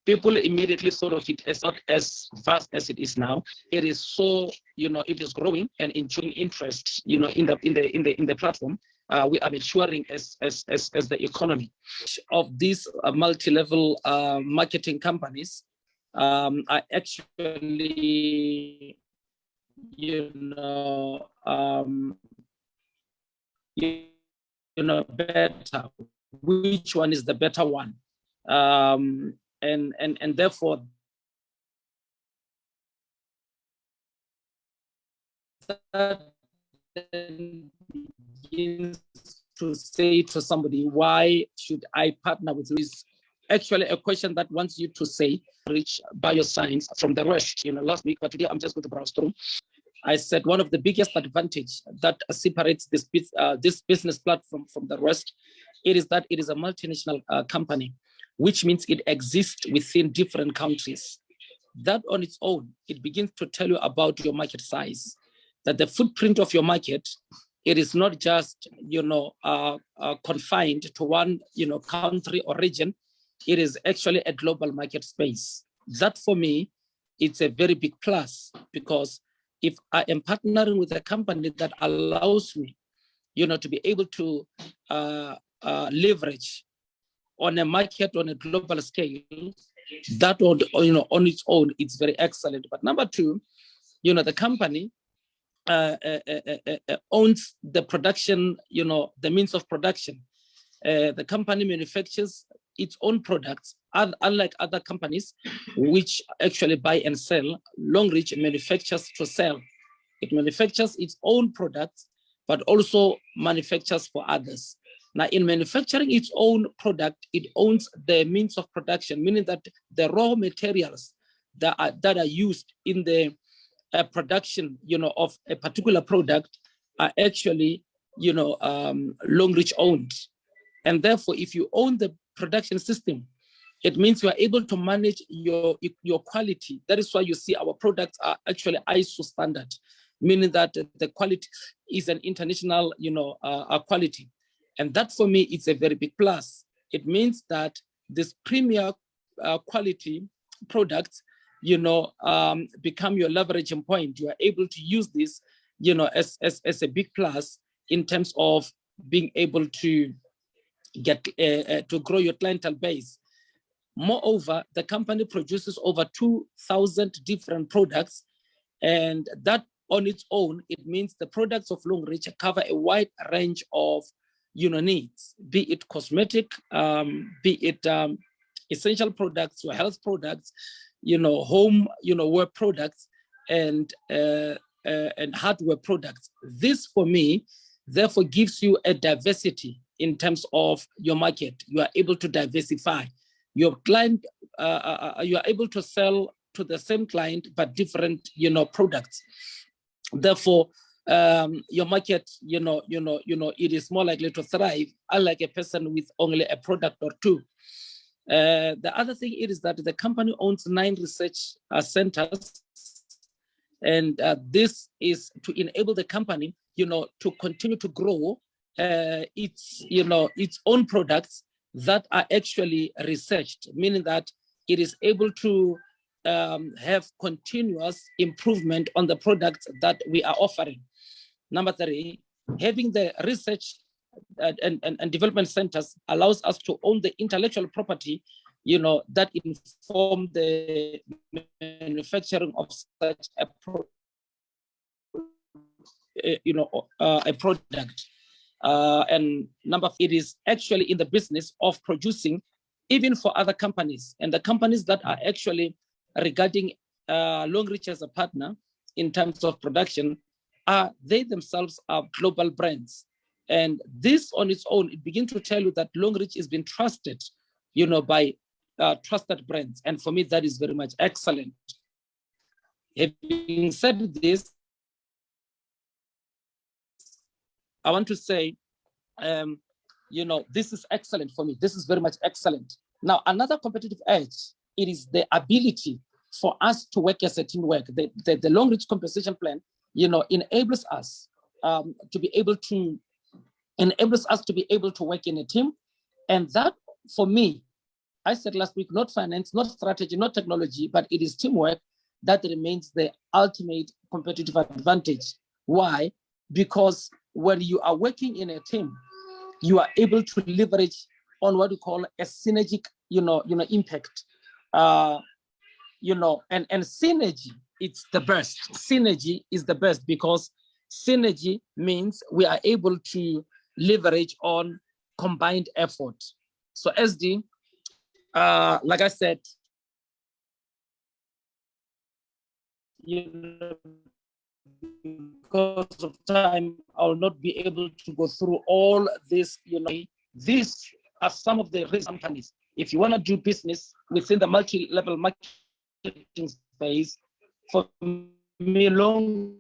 people immediately thought of it as not as vast as it is now. It is so, it is growing and enjoying interest, in the platform. We are maturing as the economy of these multi-level marketing companies are actually, better which one is the better one. And therefore, that begins to say to somebody, why should I partner with you? Is actually a question that wants you to say, rich bioscience from the rest. Last week, but today I'm just going to browse through. I said one of the biggest advantage that separates this business platform from the rest, it is that it is a multinational company, which means it exists within different countries. That on its own, it begins to tell you about your market size, that the footprint of your market, it is not just confined to one country or region. It is actually a global market space. That for me, it's a very big plus, because if I am partnering with a company that allows me, to be able to leverage on a market on a global scale, that on its own, it's very excellent. But number two, the company owns the production, the means of production. The company manufactures its own products, unlike other companies which actually buy and sell. Longreach manufactures to sell. It manufactures its own products, but also manufactures for others. Now, in manufacturing its own product, it owns the means of production, meaning that the raw materials that are used in the production, of a particular product are actually, Longreach owned. And therefore, if you own the production system, it means you are able to manage your quality. That is why you see our products are actually ISO standard, meaning that the quality is an international, quality. And that for me, it's a very big plus. It means that this premier quality products, become your leveraging point. You are able to use this, as a big plus in terms of being able to get to grow your clientele base. Moreover, the company produces over 2,000 different products, and that on its own, it means the products of Longreach cover a wide range of needs, be it cosmetic, be it essential products or health products, home, wear products, and hardware products. This for me, therefore, gives you a diversity in terms of your market. You are able to diversify your client. You are able to sell to the same client but different, products. Therefore, your market, it is more likely to thrive, unlike a person with only a product or two. The other thing is that the company owns 9 research centers, and this is to enable the company, to continue to grow its own products that are actually researched, meaning that it is able to have continuous improvement on the products that we are offering. Number 3, having the research and development centers allows us to own the intellectual property, that inform the manufacturing of such a product. And number 4, it is actually in the business of producing even for other companies, and the companies that are actually regarding Longreach as a partner in terms of production, they themselves are global brands. And this on its own, it begins to tell you that Longreach has been trusted, by trusted brands. And for me, that is very much excellent. Having said this, I want to say, this is excellent for me. This is very much excellent. Now, another competitive edge, it is the ability for us to work as a teamwork. The Longreach compensation plan, enables us to be able to work in a team. And that, for me, I said last week, not finance, not strategy, not technology, but it is teamwork that remains the ultimate competitive advantage. Why? Because when you are working in a team, you are able to leverage on what we call a synergic, impact. And synergy, it's the best. Synergy is the best because synergy means we are able to leverage on combined effort. So SD, like I said, because of time, I'll not be able to go through all this. These are some of the reasons companies, if you want to do business within the multi-level marketing space, for me, long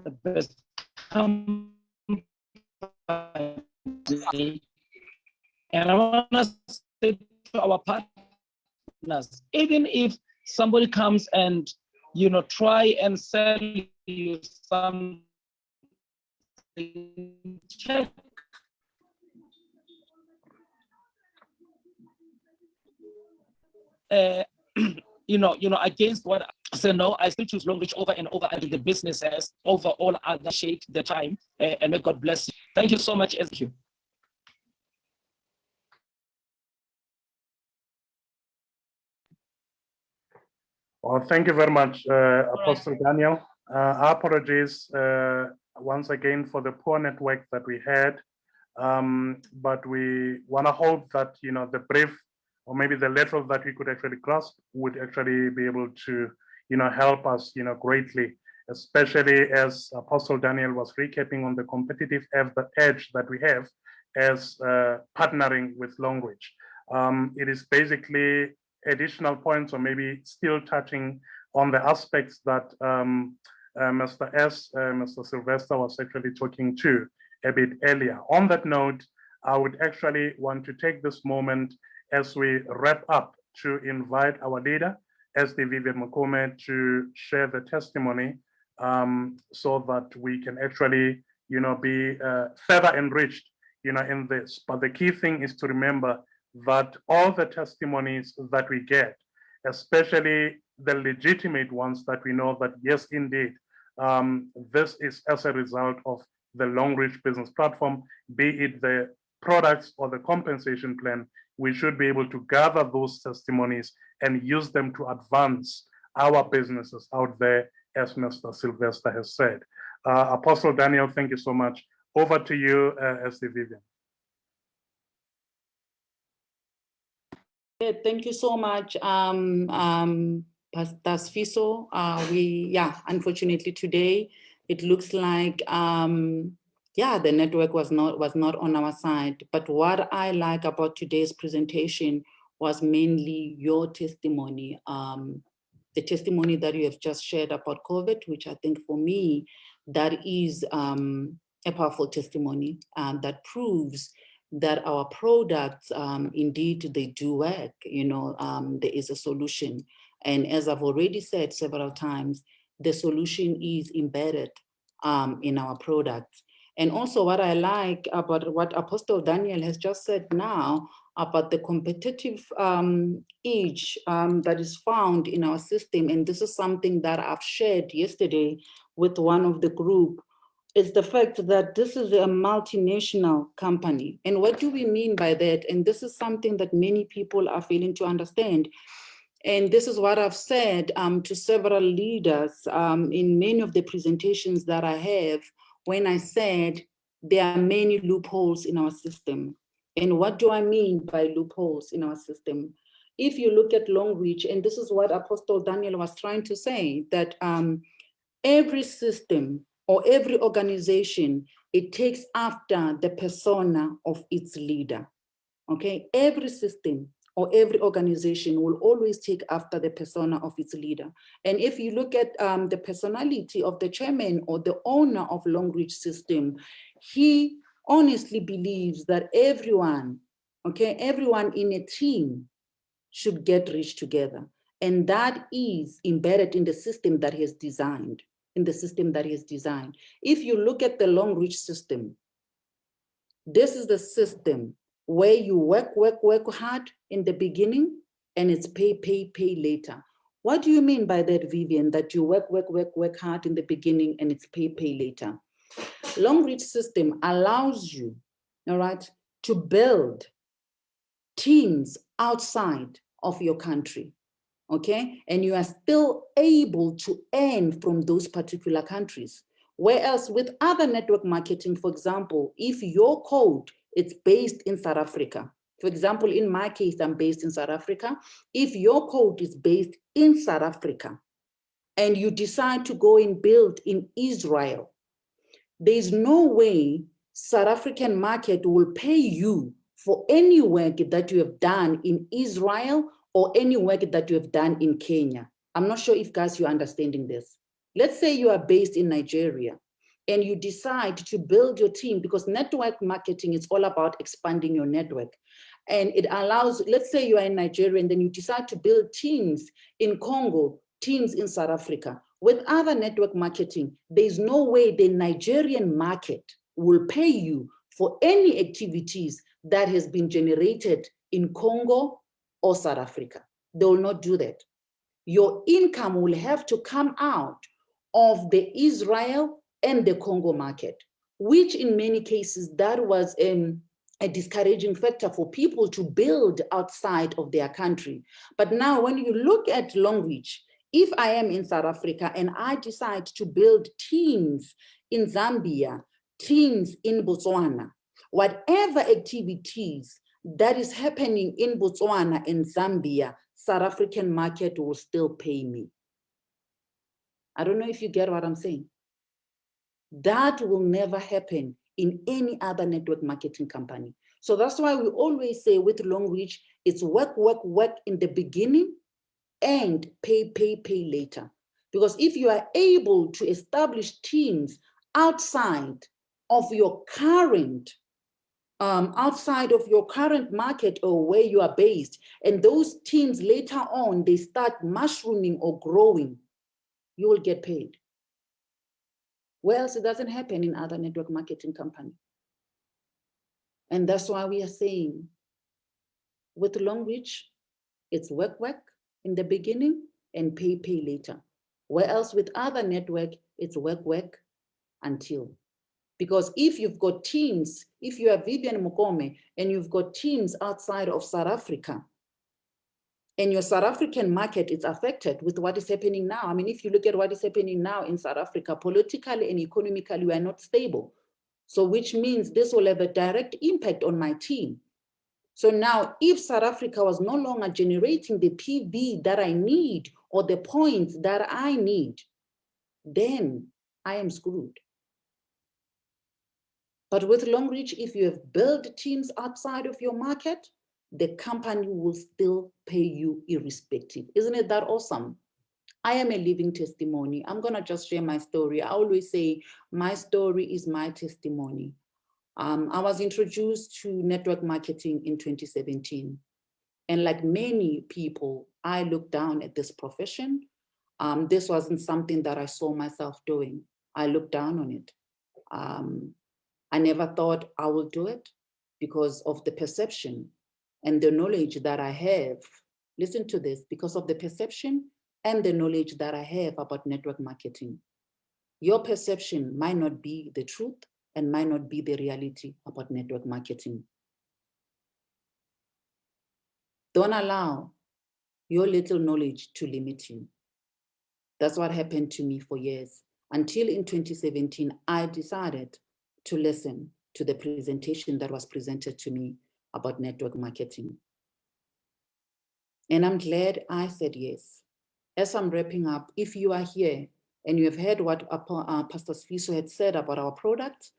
the best company. And I want to say to our partners, even if somebody comes and try and sell you something, check against what I say. No, I still choose Long Reach over and over until the business has over all other shake the time. And may God bless you. Thank you so much. Thank you.
Well, thank you very much, Apostle Daniel. Our apologies once again for the poor network that we had, but we want to hope that the brief or maybe the letter that we could actually grasp would actually be able to help us greatly, especially as Apostle Daniel was recapping on the competitive edge that we have as partnering with Long Reach. It is basically additional points, or maybe still touching on the aspects that Mr. Sylvester was actually talking to a bit earlier. On that note, I would actually want to take this moment as we wrap up to invite our leader, SD Vivian Mukome, to share the testimony so that we can actually be further enriched in this. But the key thing is to remember that all the testimonies that we get, especially the legitimate ones that we know that, yes, indeed, this is as a result of the Long Reach Business Platform, be it the products or the compensation plan, we should be able to gather those testimonies and use them to advance our businesses out there, as Mr. Sylvester has said. Apostle Daniel, thank you so much. Over to you, SD Vivian.
Thank you so much, Pastor Sfiso. Unfortunately today, it looks like, the network was not on our side. But what I like about today's presentation was mainly your testimony, the testimony that you have just shared about COVID, which I think for me, that is a powerful testimony that proves that our products, indeed, they do work. There is a solution. And as I've already said several times, the solution is embedded in our products. And also what I like about what Apostle Daniel has just said now about the competitive edge that is found in our system. And this is something that I've shared yesterday with one of the group, is the fact that this is a multinational company. And what do we mean by that? And this is something that many people are failing to understand. And this is what I've said to several leaders in many of the presentations that I have, when I said there are many loopholes in our system. And what do I mean by loopholes in our system? If you look at Long Reach, and this is what Apostle Daniel was trying to say, that every system or every organization, it takes after the persona of its leader, okay? Every system or every organization will always take after the persona of its leader. And if you look at the personality of the chairman or the owner of Long Reach System, he honestly believes that everyone, okay, everyone in a team should get rich together. And that is embedded in the system that he has designed. If you look at the Long Reach System, this is the system where you work hard in the beginning and it's pay later. What do you mean by that, Vivian, that you work hard in the beginning and it's pay later? Long Reach System allows you, all right, to build teams outside of your country. Okay, and you are still able to earn from those particular countries. Whereas with other network marketing, for example, if your code is based in South Africa, for example, in my case, I'm based in South Africa. If your code is based in South Africa and you decide to go and build in Israel, there's no way South African market will pay you for any work that you have done in Israel or any work that you have done in Kenya. I'm not sure if guys, you're understanding this. Let's say you are based in Nigeria and you decide to build your team, because network marketing is all about expanding your network. And it allows, let's say you are in Nigeria and then you decide to build teams in Congo, teams in South Africa. With other network marketing, there's no way the Nigerian market will pay you for any activities that has been generated in Congo or South Africa. They will not do that. Your income will have to come out of the Israel and the Congo market, which in many cases, that was a discouraging factor for people to build outside of their country. But now when you look at Longreach, if I am in South Africa and I decide to build teams in Zambia, teams in Botswana, whatever activities that is happening in Botswana and Zambia, South African market will still pay me. I don't know if you get what I'm saying. That will never happen in any other network marketing company. So that's why we always say with Longreach, it's work, work, work in the beginning and pay later. Because if you are able to establish teams outside of your current market or where you are based, and those teams later on, they start mushrooming or growing, you will get paid. Whereas it doesn't happen in other network marketing companies. And that's why we are saying with Longreach, it's work, work in the beginning and pay later. Whereas with other network, it's work, work until. Because if you've got teams, if you are Vivian Mokome and you've got teams outside of South Africa, and your South African market is affected with what is happening now. I mean, if you look at what is happening now in South Africa, politically and economically, we are not stable. So which means this will have a direct impact on my team. So now if South Africa was no longer generating the PV that I need or the points that I need, then I am screwed. But with Longreach, if you have built teams outside of your market, the company will still pay you irrespective. Isn't it that awesome? I am a living testimony. I'm gonna just share my story. I always say my story is my testimony. I was introduced to network marketing in 2017. And like many people, I looked down at this profession. This wasn't something that I saw myself doing. I looked down on it. I never thought I would do it because of the perception and the knowledge that I have. Listen to this, because of the perception and the knowledge that I have about network marketing. Your perception might not be the truth and might not be the reality about network marketing. Don't allow your little knowledge to limit you. That's what happened to me for years, until in 2017, I decided to listen to the presentation that was presented to me about network marketing. And I'm glad I said yes. As I'm wrapping up, if you are here and you have heard what Pastor Sfiso had said about our product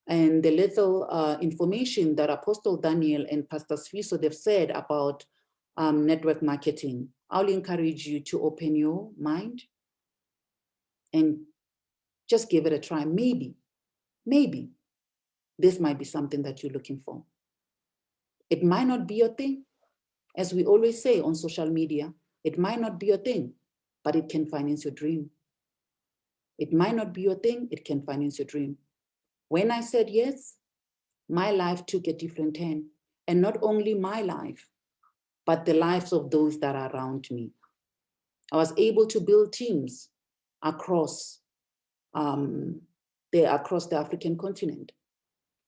and the little information that Apostle Daniel and Pastor Sfiso have said about network marketing, I'll encourage you to open your mind and just give it a try. Maybe this might be something that you're looking for. It might not be your thing. As we always say on social media, it might not be your thing, but it can finance your dream. It might not be your thing, it can finance your dream. When I said yes, my life took a different turn. And not only my life, but the lives of those that are around me. I was able to build teams across the African continent.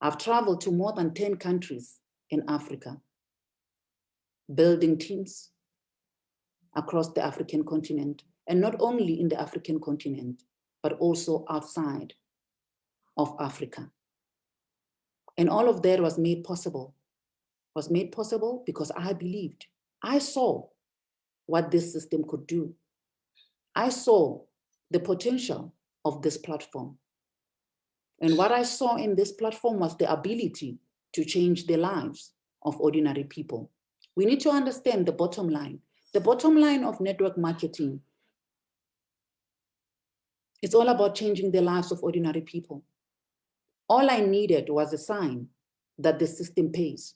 I've traveled to more than 10 countries in Africa, building teams across the African continent, and not only in the African continent, but also outside of Africa. And all of that was made possible because I believed. I saw what this system could do. I saw the potential of this platform. And what I saw in this platform was the ability to change the lives of ordinary people. We need to understand the bottom line. The bottom line of network marketing, it's all about changing the lives of ordinary people. All I needed was a sign that the system pays.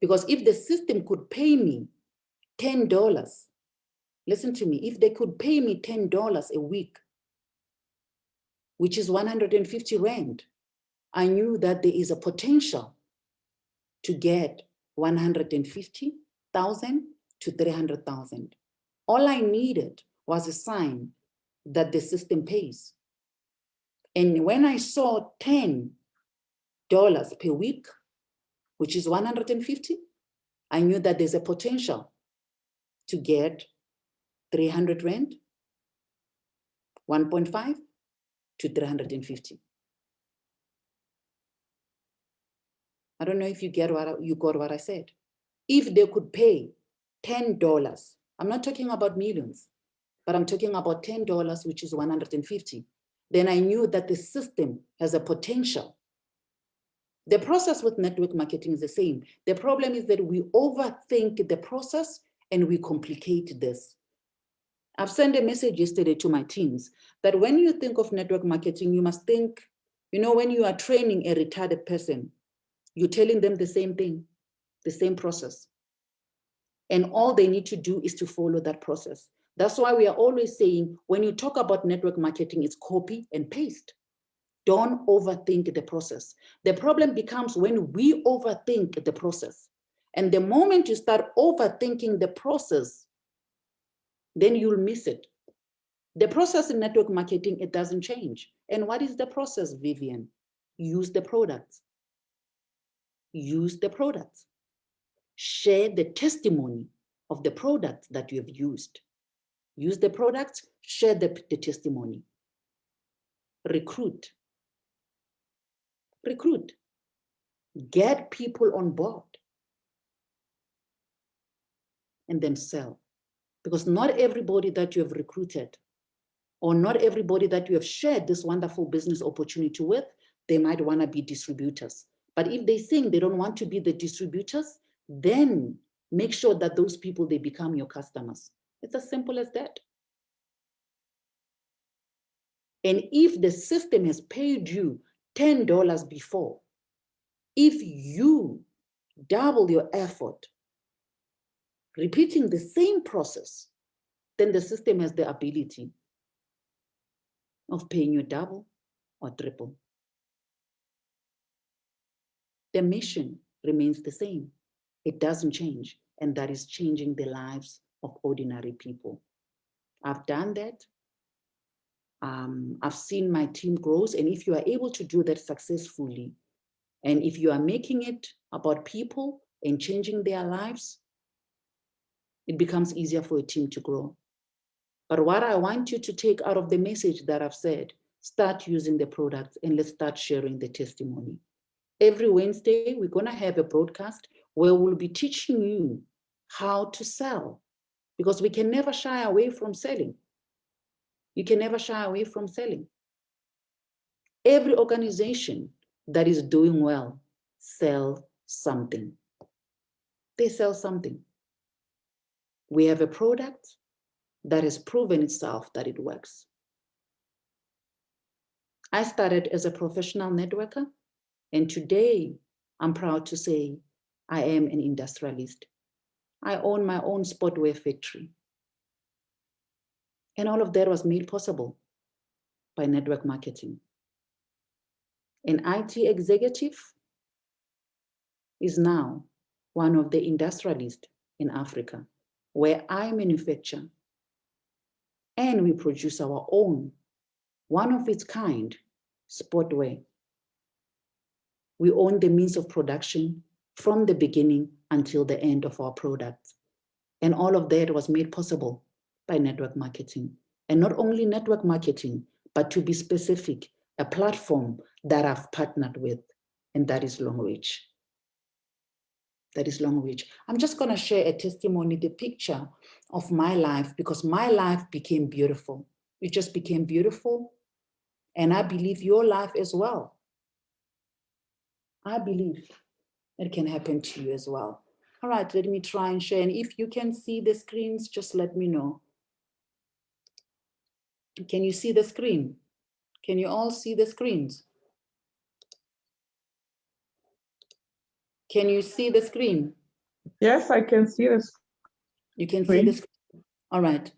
Because if the system could pay me $10, listen to me, if they could pay me $10 a week, which is 150 Rand, I knew that there is a potential to get 150,000 to 300,000. All I needed was a sign that the system pays. And when I saw $10 per week, which is 150, I knew that there's a potential to get 300 Rand, 1.5 to 350. I don't know if you got what I said. If they could pay $10, I'm not talking about millions, but I'm talking about $10, which is 150, then I knew that the system has a potential. The process with network marketing is the same. The problem is that we overthink the process and we complicate this. I've sent a message yesterday to my teams that when you think of network marketing, you must think, when you are training a retarded person, you're telling them the same thing, the same process. And all they need to do is to follow that process. That's why we are always saying, when you talk about network marketing, it's copy and paste. Don't overthink the process. The problem becomes when we overthink the process. And the moment you start overthinking the process, then you'll miss it. The process in network marketing, it doesn't change. And what is the process, Vivian? Use the products. Use the products. Share the testimony of the products that you have used. Use the products, share the testimony. Recruit. Recruit. Get people on board. And then sell. Because not everybody that you have recruited or not everybody that you have shared this wonderful business opportunity with, they might want to be distributors. But if they think they don't want to be the distributors, then make sure that those people, they become your customers. It's as simple as that. And if the system has paid you $10 before, if you double your effort, repeating the same process, then the system has the ability of paying you double or triple. The mission remains the same. It doesn't change, and that is changing the lives of ordinary people. I've done that. I've seen my team grow, and if you are able to do that successfully, and if you are making it about people and changing their lives, it becomes easier for a team to grow. But what I want you to take out of the message that I've said, start using the products and let's start sharing the testimony. Every Wednesday, we're going to have a broadcast where we'll be teaching you how to sell, because we can never shy away from selling. You can never shy away from selling. Every organization that is doing well sells something. They sell something. We have a product that has proven itself that it works. I started as a professional networker, and today I'm proud to say I am an industrialist. I own my own sportwear factory. And all of that was made possible by network marketing. An IT executive is now one of the industrialists in Africa, where I manufacture and we produce our own, one of its kind, sportwear. We own the means of production from the beginning until the end of our products. And all of that was made possible by network marketing. And not only network marketing, but to be specific, a platform that I've partnered with, and that is Longreach. That is Longreach. I'm just gonna share a testimony, the picture of my life, because my life became beautiful. It just became beautiful. And I believe your life as well. I believe it can happen to you as well. All right, let me try and share. And if you can see the screens, just let me know. Can you see the screen? Can you all see the screens? Can you see the screen?
Yes, I can see this.
You can see the
Screen.
screen. All right.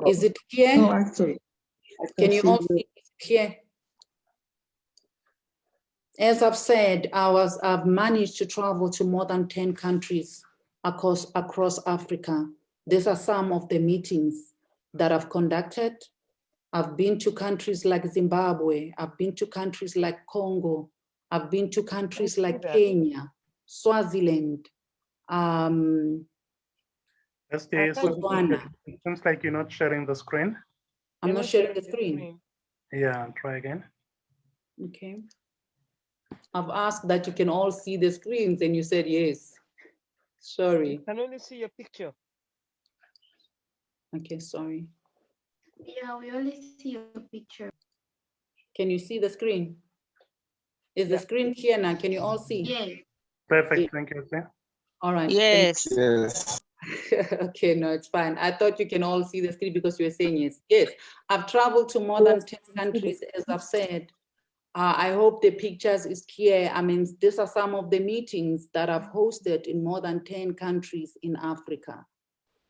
Is it clear?
No, actually. I
Can you
see
all
you.
see it here? As I've said, I've managed to travel to more than 10 countries across Africa. These are some of the meetings that I've conducted. I've been to countries like Zimbabwe. I've been to countries like Congo. I've been to countries like Kenya, Swaziland.
SD,
Botswana.
it seems like you're not sharing the screen.
I'm not sharing the screen.
Yeah, try again.
Okay. I've asked that you can all see the screens and you said yes. Sorry.
I can only see your picture.
Okay, sorry.
Yeah, we only see your picture.
Can you see the screen? Is the screen clear now? Can you all see?
Yeah.
Perfect, thank you. SD.
All right.
Yes.
Yes.
Okay, no, it's fine. I thought you can all see the screen because you were saying yes. Yes, I've traveled to more than 10 countries, as I've said. I hope the pictures is clear. I mean, these are some of the meetings that I've hosted in more than 10 countries in Africa.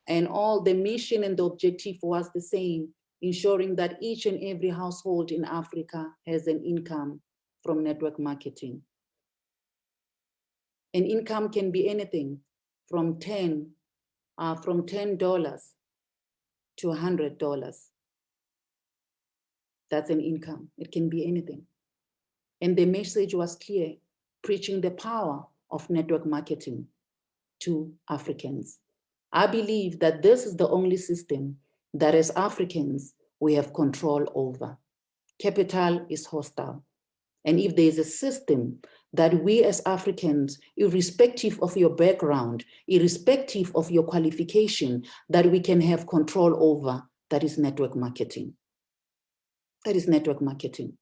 And all the mission and the objective was the same, ensuring that each and every household in Africa has an income from network marketing. An income can be anything from $10 to $100. That's an income. It can be anything. And the message was clear, preaching the power of network marketing to Africans. I believe that this is the only system that as Africans, we have control over. Capital is hostile. And if there is a system that we as Africans, irrespective of your background, irrespective of your qualification, that we can have control over, that is network marketing. That is network marketing.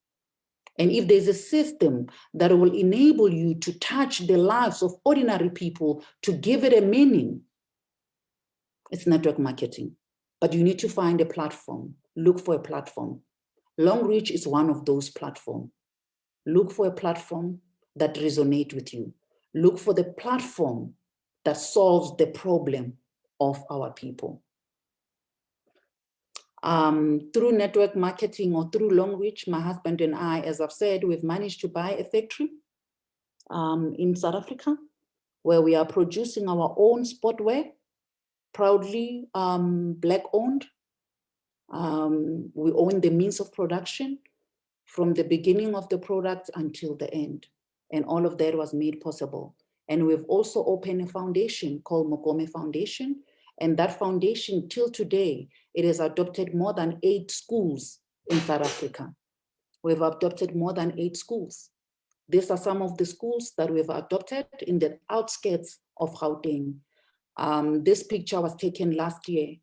And if there's a system that will enable you to touch the lives of ordinary people, to give it a meaning, it's network marketing. But you need to find a platform. Look for a platform. Longreach is one of those platforms. Look for a platform that resonates with you. Look for the platform that solves the problem of our people. Through network marketing or through Longreach, my husband and I, as I've said, we've managed to buy a factory in South Africa where we are producing our own sportwear, proudly Black owned. We own the means of production from the beginning of the product until the end. And all of that was made possible. And we've also opened a foundation called Mogome Foundation. And that foundation, till today, it has adopted more than 8 schools in South Africa. We've adopted more than 8 schools. These are some of the schools that we've adopted in the outskirts of Gauteng. This picture was taken last year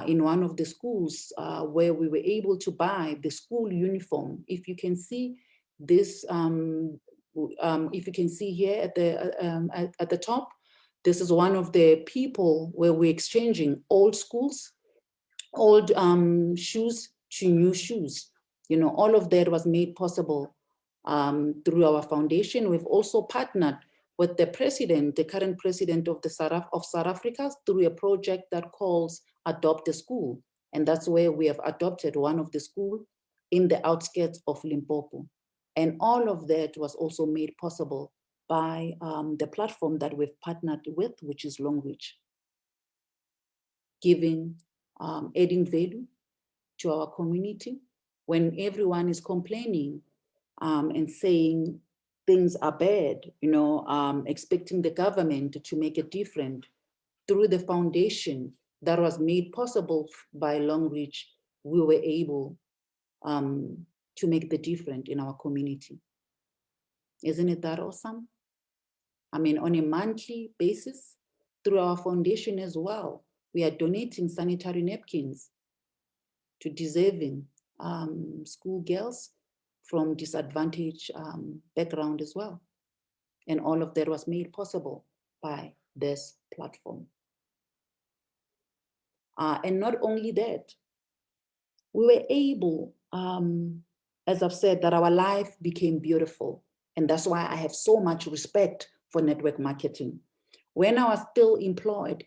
in one of the schools where we were able to buy the school uniform. If you can see this, if you can see here at the top, this is one of the people where we're exchanging old schools, old shoes to new shoes. You know, all of that was made possible through our foundation. We've also partnered with the president, the current president of South Africa, through a project that calls Adopt a School. And that's where we have adopted one of the schools in the outskirts of Limpopo. And all of that was also made possible by the platform that we've partnered with, which is Longreach, giving, adding value to our community when everyone is complaining and saying things are bad, you know, expecting the government to make it different. Through the foundation that was made possible by Longreach, we were able to make the difference in our community. Isn't it that awesome? I mean, on a monthly basis, through our foundation as well, we are donating sanitary napkins to deserving schoolgirls from disadvantaged background as well. And all of that was made possible by this platform. And not only that, we were able, as I've said, that our life became beautiful. And that's why I have so much respect for network marketing. When I was still employed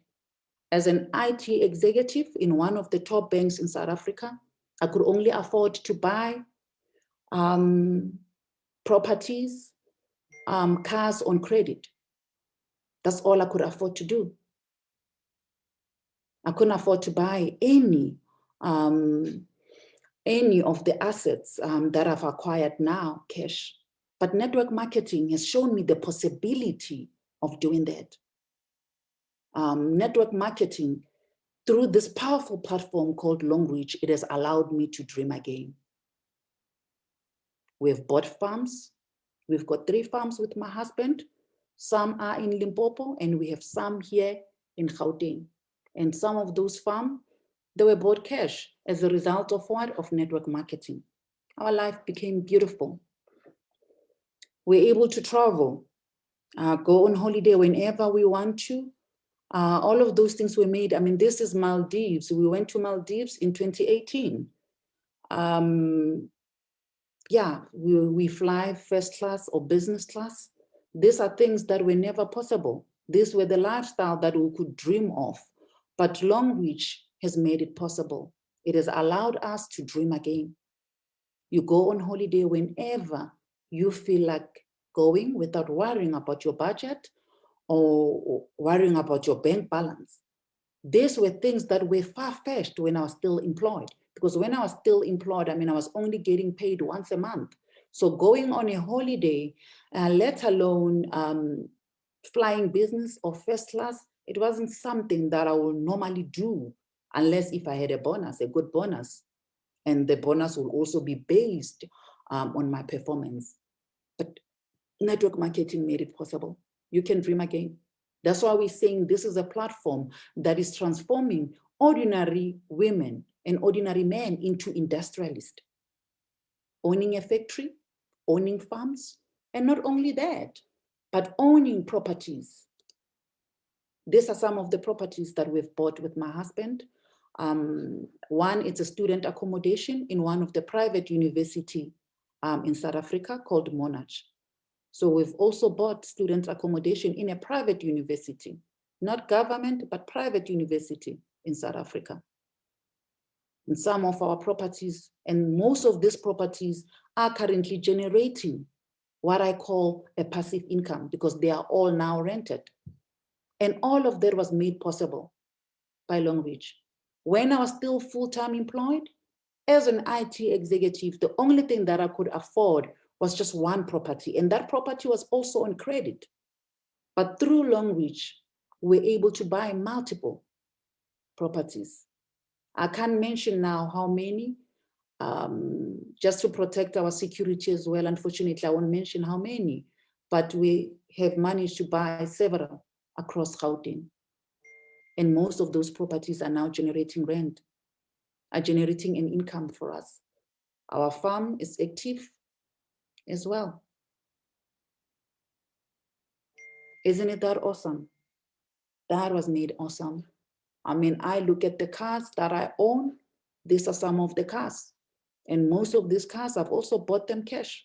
as an IT executive in one of the top banks in South Africa, I could only afford to buy properties, cars on credit. That's all I could afford to do. I couldn't afford to buy any of the assets that I've acquired now, cash. But network marketing has shown me the possibility of doing that. Network marketing, through this powerful platform called Longreach, it has allowed me to dream again. We've bought farms. We've got 3 farms with my husband. Some are in Limpopo, and we have some here in Gauteng. And some of those farms, they were bought cash as a result of what? Of network marketing. Our life became beautiful. We're able to travel, go on holiday whenever we want to. All of those things were made. I mean, this is Maldives. We went to Maldives in 2018. Yeah, we fly first class or business class. These are things that were never possible. These were the lifestyle that we could dream of. But Longreach has made it possible. It has allowed us to dream again. You go on holiday whenever you feel like going without worrying about your budget or worrying about your bank balance. These were things that were far-fetched when I was still employed. Because when I was still employed, I mean, I was only getting paid once a month. So going on a holiday, let alone flying business or first class, it wasn't something that I would normally do unless if I had a bonus, a good bonus. And the bonus will also be based on my performance. But network marketing made it possible. You can dream again. That's why we're saying this is a platform that is transforming ordinary women and ordinary men into industrialists, owning a factory, owning farms, and not only that, but owning properties. These are some of the properties that we've bought with my husband. One, it's a student accommodation in one of the private university in South Africa called Monash. So we've also bought student accommodation in a private university, not government, but private university in South Africa. And some of our properties, and most of these properties are currently generating what I call a passive income because they are all now rented. And all of that was made possible by Longreach. When I was still full-time employed, as an IT executive, the only thing that I could afford was just one property, and that property was also on credit. But through Longreach, we're able to buy multiple properties. I can't mention now how many, just to protect our security as well. Unfortunately, I won't mention how many, but we have managed to buy several across Gauteng. And most of those properties are now generating rent, are generating an income for us. Our farm is active as well. Isn't it that awesome? That was made awesome. I mean, I look at the cars that I own. These are some of the cars. And most of these cars, I've also bought them cash.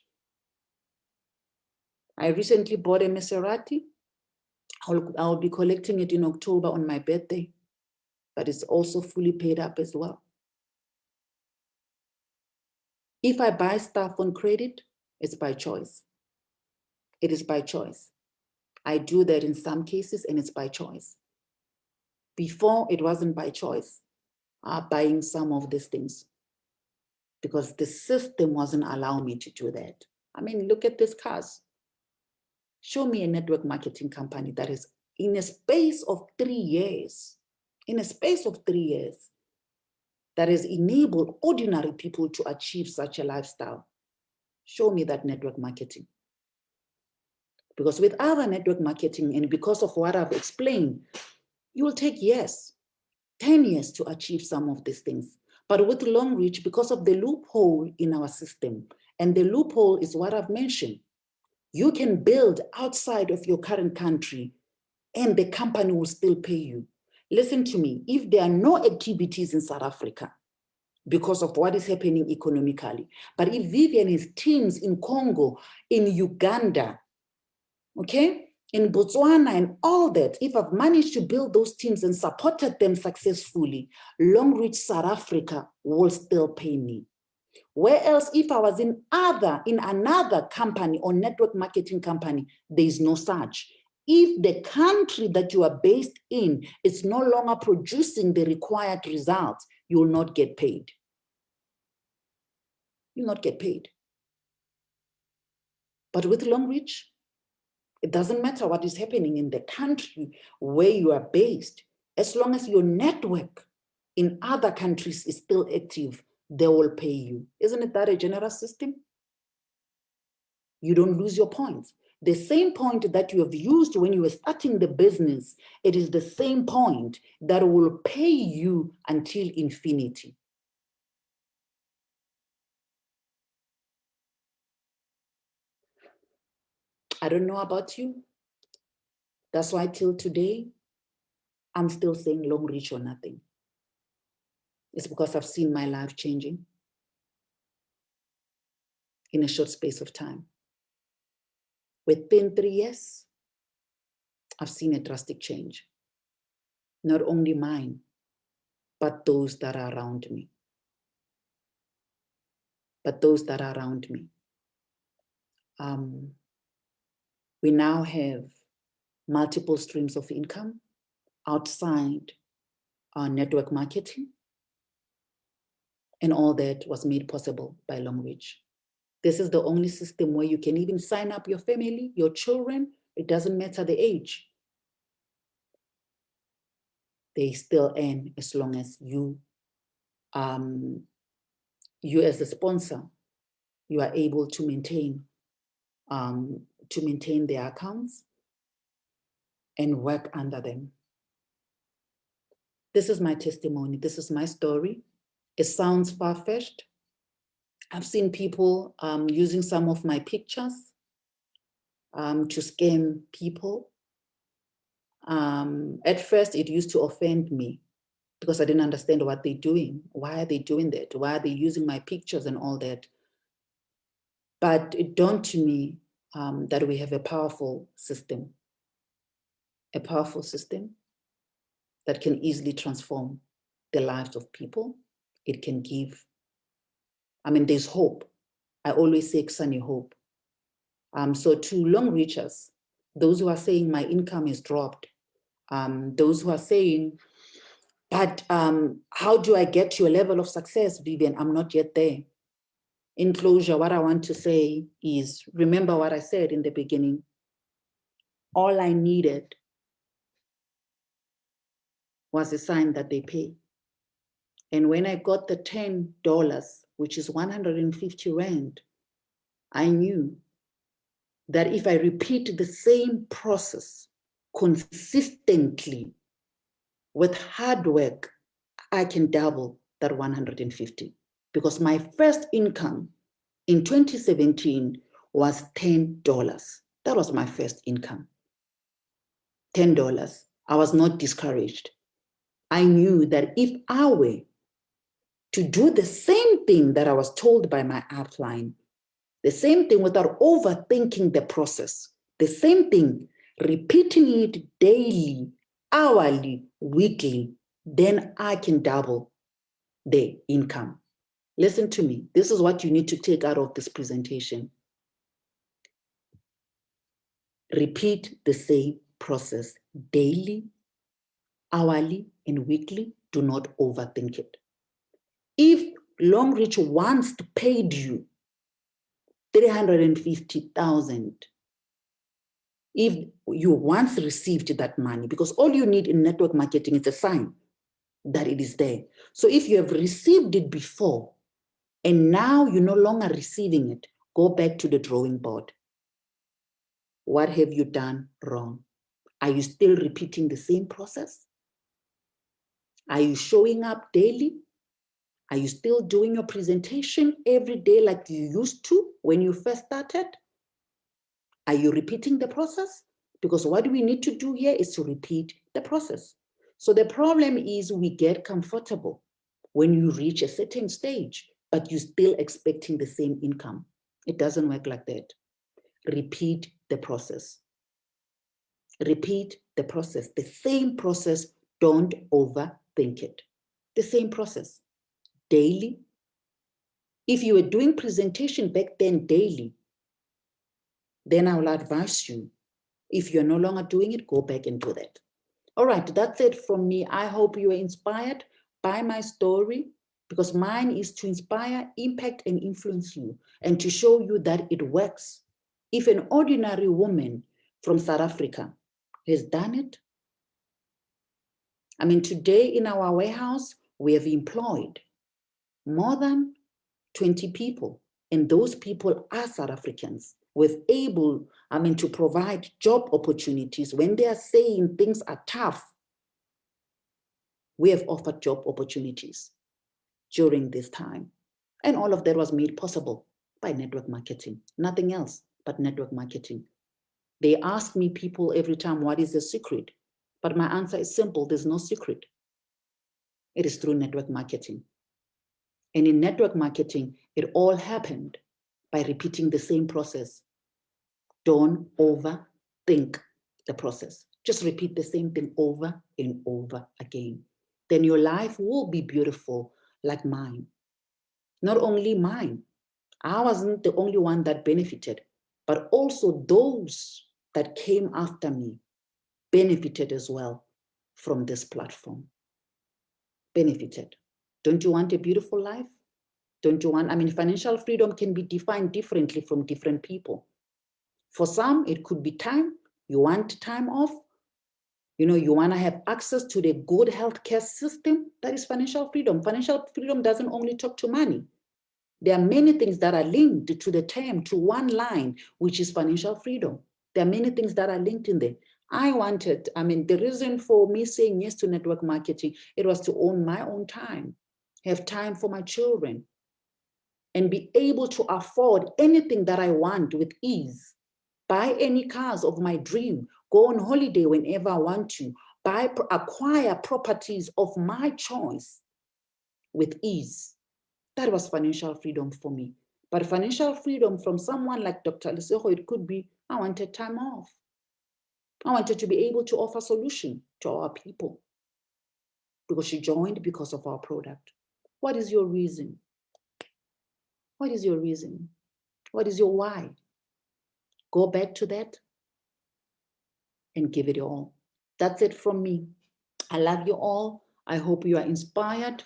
I recently bought a Maserati. I'll be collecting it in October on my birthday, but it's also fully paid up as well. If I buy stuff on credit, it's by choice. It is by choice. I do that in some cases and it's by choice. Before, it wasn't by choice, buying some of these things because the system wasn't allowing me to do that. I mean, look at these cars. Show me a network marketing company that is in a space of 3 years, that has enabled ordinary people to achieve such a lifestyle.
Show me that network marketing. Because with other network marketing, and because of what I've explained, you will take years, 10 years to achieve some of these things. But with long reach, because of the loophole in our system, and the loophole is what I've mentioned, you can build outside of your current country and the company will still pay you. Listen to me, if there are no activities in South Africa because of what is happening economically, but if Vivian has teams in Congo, in Uganda, okay, in Botswana and all that, if I've managed to build those teams and supported them successfully, Long Reach South Africa will still pay me. Whereas if I was in another company or network marketing company, there is no such. If the country that you are based in is no longer producing the required results, you will not get paid. You'll not get paid. But with Long Reach, it doesn't matter what is happening in the country where you are based. As long as your network in other countries is still active, they will pay you. Isn't that a generous system? You don't lose your points. The same point that you have used when you were starting the business, it is the same point that will pay you until infinity. I don't know about you. That's why till today, I'm still saying Long Reach or nothing. It's because I've seen my life changing in a short space of time. Within 3 years, I've seen a drastic change. Not only mine, but those that are around me. We now have multiple streams of income outside our network marketing, and all that was made possible by Long Reach. This is the only system where you can even sign up your family, your children, it doesn't matter the age. They still earn as long as you as the sponsor, you are able to maintain their accounts and work under them. This is my testimony. This is my story. It sounds far-fetched. I've seen people using some of my pictures to scam people. At first, it used to offend me because I didn't understand what they're doing. Why are they doing that? Why are they using my pictures and all that? But it dawned to me that we have a powerful system that can easily transform the lives of people. It can give, there's hope. I always say sunny hope. So to long reachers, those who are saying my income is dropped, those who are saying, but how do I get to a level of success, Vivian? I'm not yet there. In closure, what I want to say is, remember what I said in the beginning. All I needed was a sign that they pay. And when I got the $10, which is 150 Rand, I knew that if I repeat the same process consistently with hard work, I can double that 150. Because my first income in 2017 was $10. That was my first income. $10. I was not discouraged. I knew that if I were to do the same thing that I was told by my upline, the same thing without overthinking the process, the same thing, repeating it daily, hourly, weekly, then I can double the income. Listen to me. This is what you need to take out of this presentation. Repeat the same process daily, hourly, and weekly. Do not overthink it. If Long Reach once paid you 350,000, if you once received that money, because all you need in network marketing is a sign that it is there. So if you have received it before and now you're no longer receiving it, Go back to the drawing board. What have you done wrong? Are you still repeating the same process? Are you showing up daily? Are you still doing your presentation every day like you used to when you first started? Are you repeating the process? Because what we need to do here is to repeat the process. So the problem is we get comfortable when you reach a certain stage, but you're still expecting the same income. It doesn't work like that. Repeat the process. Repeat the process, the same process. Don't overthink it. The same process, daily. If you were doing presentation back then daily, then I will advise you, if you're no longer doing it, go back and do that. All right, that's it from me. I hope you are inspired by my story, because mine is to inspire, impact, and influence you, and to show you that it works. If an ordinary woman from South Africa has done it, I mean, today in our warehouse, we have employed more than 20 people, and those people are South Africans. We're able, I mean, to provide job opportunities. When they are saying things are tough, we have offered job opportunities during this time. And all of that was made possible by network marketing, nothing else but network marketing. They ask me, people, every time, what is the secret? But my answer is simple, there's no secret. It is through network marketing. And in network marketing, it all happened by repeating the same process. Don't overthink the process. Just repeat the same thing over and over again. Then your life will be beautiful like mine. Not only mine, I wasn't the only one that benefited, but also those that came after me benefited as well from this platform. Benefited. Don't you want a beautiful life? Don't you want, I mean, financial freedom can be defined differently from different people. For some, it could be time. You want time off. You know, you want to have access to the good healthcare system. That is financial freedom. Financial freedom doesn't only talk to money. There are many things that are linked to the term, to one line, which is financial freedom. There are many things that are linked in there. I wanted, I mean, the reason for me saying yes to network marketing, it was to own my own time, have time for my children, and be able to afford anything that I want with ease. Buy any cars of my dream, go on holiday whenever I want to, acquire properties of my choice with ease. That was financial freedom for me. But financial freedom from someone like Dr. Lesego, it could be, I wanted time off. I wanted to be able to offer solution to our people because she joined because of our product. What is your reason? What is your reason? What is your why? Go back to that and give it all. That's it from me. I love you all. I hope you are inspired.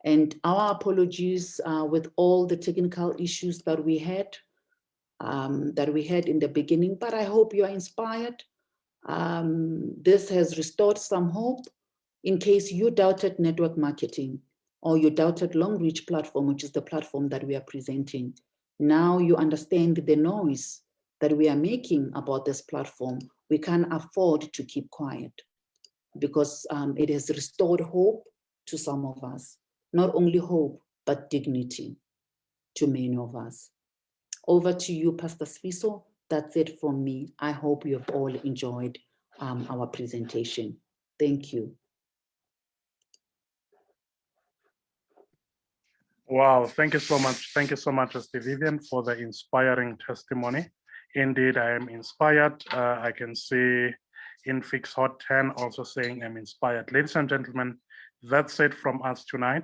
And our apologies with all the technical issues that we had in the beginning, but I hope you are inspired. This has restored some hope in case you doubted network marketing or you doubted Long Reach platform, which is the platform that we are presenting. Now you understand the noise that we are making about this platform. We can't afford to keep quiet because it has restored hope to some of us. Not only hope, but dignity to many of us. Over to you, Pastor Sfiso. That's it from me. I hope you have all enjoyed our presentation. Thank you.
Wow, thank you so much. Thank you so much, Sister Vivian, for the inspiring testimony. Indeed, I am inspired. I can see Infix Hot 10 also saying I'm inspired. Ladies and gentlemen, that's it from us tonight.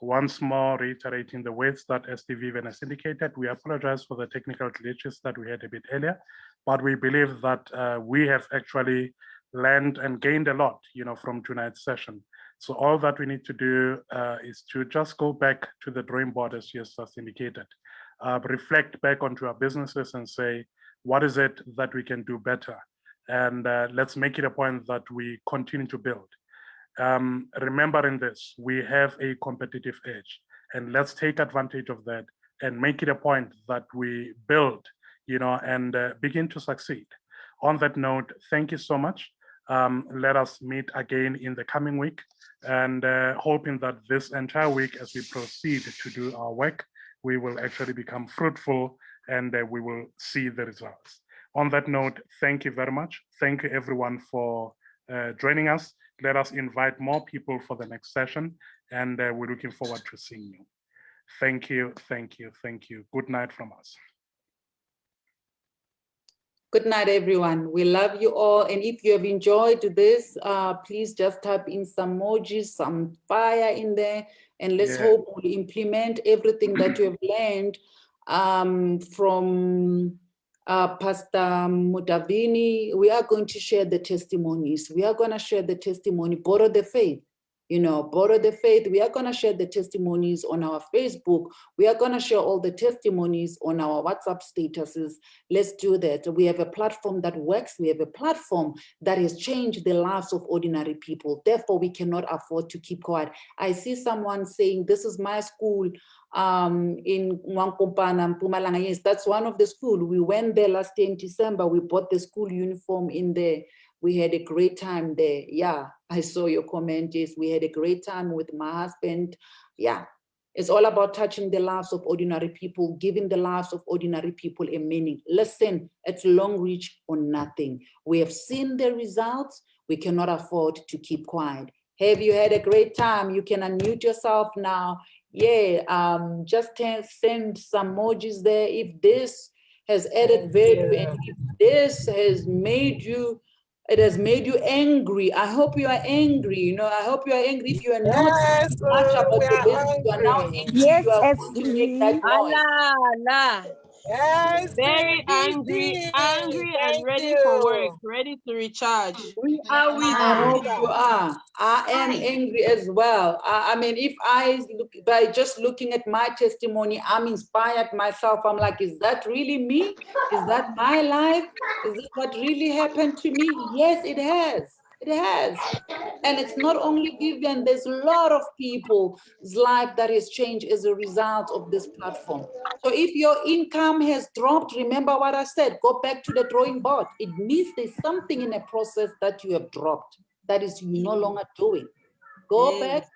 Once more, reiterating the words that St. Vivian has indicated, we apologize for the technical glitches that we had a bit earlier, but we believe that we have actually learned and gained a lot, from tonight's session. So all that we need to do is to just go back to the drawing board, as you just indicated, reflect back onto our businesses and say, what is it that we can do better? And let's make it a point that we continue to build. Remembering this, we have a competitive edge, and let's take advantage of that and make it a point that we build, and begin to succeed. On that note, thank you so much. Let us meet again in the coming week, and hoping that this entire week, as we proceed to do our work, we will actually become fruitful, and we will see the results. On that note, thank you very much. Thank you everyone for joining us. Let us invite more people for the next session, and we're looking forward to seeing you. Thank you, thank you, thank you. Good night from us.
Good night, everyone. We love you all. And if you have enjoyed this, please just type in some emojis, some fire in there, and let's hope we implement everything that you have learned from Pastor Mudavini. We are going to share the testimonies. We are going to share the testimony, borrow the faith. Borrow the faith. We are going to share the testimonies on our Facebook. We are going to share all the testimonies on our WhatsApp statuses. Let's do that. We have a platform that works. We have a platform that has changed the lives of ordinary people. Therefore, we cannot afford to keep quiet. I see someone saying, this is my school in Nwankopana, Mpumalanga. Yes, that's one of the schools. We went there last year in December. We bought the school uniform in there. We had a great time there. Yeah, I saw your comment. Yes, we had a great time with my husband. Yeah, it's all about touching the lives of ordinary people, giving the lives of ordinary people a meaning. Listen, it's Long Reach or nothing. We have seen the results. We cannot afford to keep quiet. Have you had a great time? You can unmute yourself now. Yeah, just send some emojis there. If this has added value and if this has made you, it has made you angry. I hope you are angry. I hope you are angry. If you are not much about the business, you are now angry.
Yes,
You are going to make that noise.
Yes,
Very angry and ready for work, ready to recharge.
We are with
I
you.
hope you are. I am angry as well. I mean, if I look by just looking at my testimony, I'm inspired myself. I'm like, is that really me? Is that my life? Is this what really happened to me? Yes, it has. It has. And it's not only Vivian, there's a lot of people's life that has changed as a result of this platform. So if your income has dropped, remember what I said, go back to the drawing board. It means there's something in a process that you have dropped, that is you no longer doing. Go back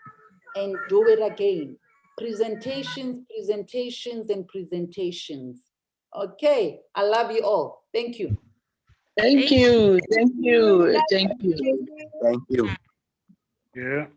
and do it again. Presentations, presentations, and presentations. Okay, I love you all. Thank you.
Thank you. Thank you. Thank you.
Thank you.
Yeah.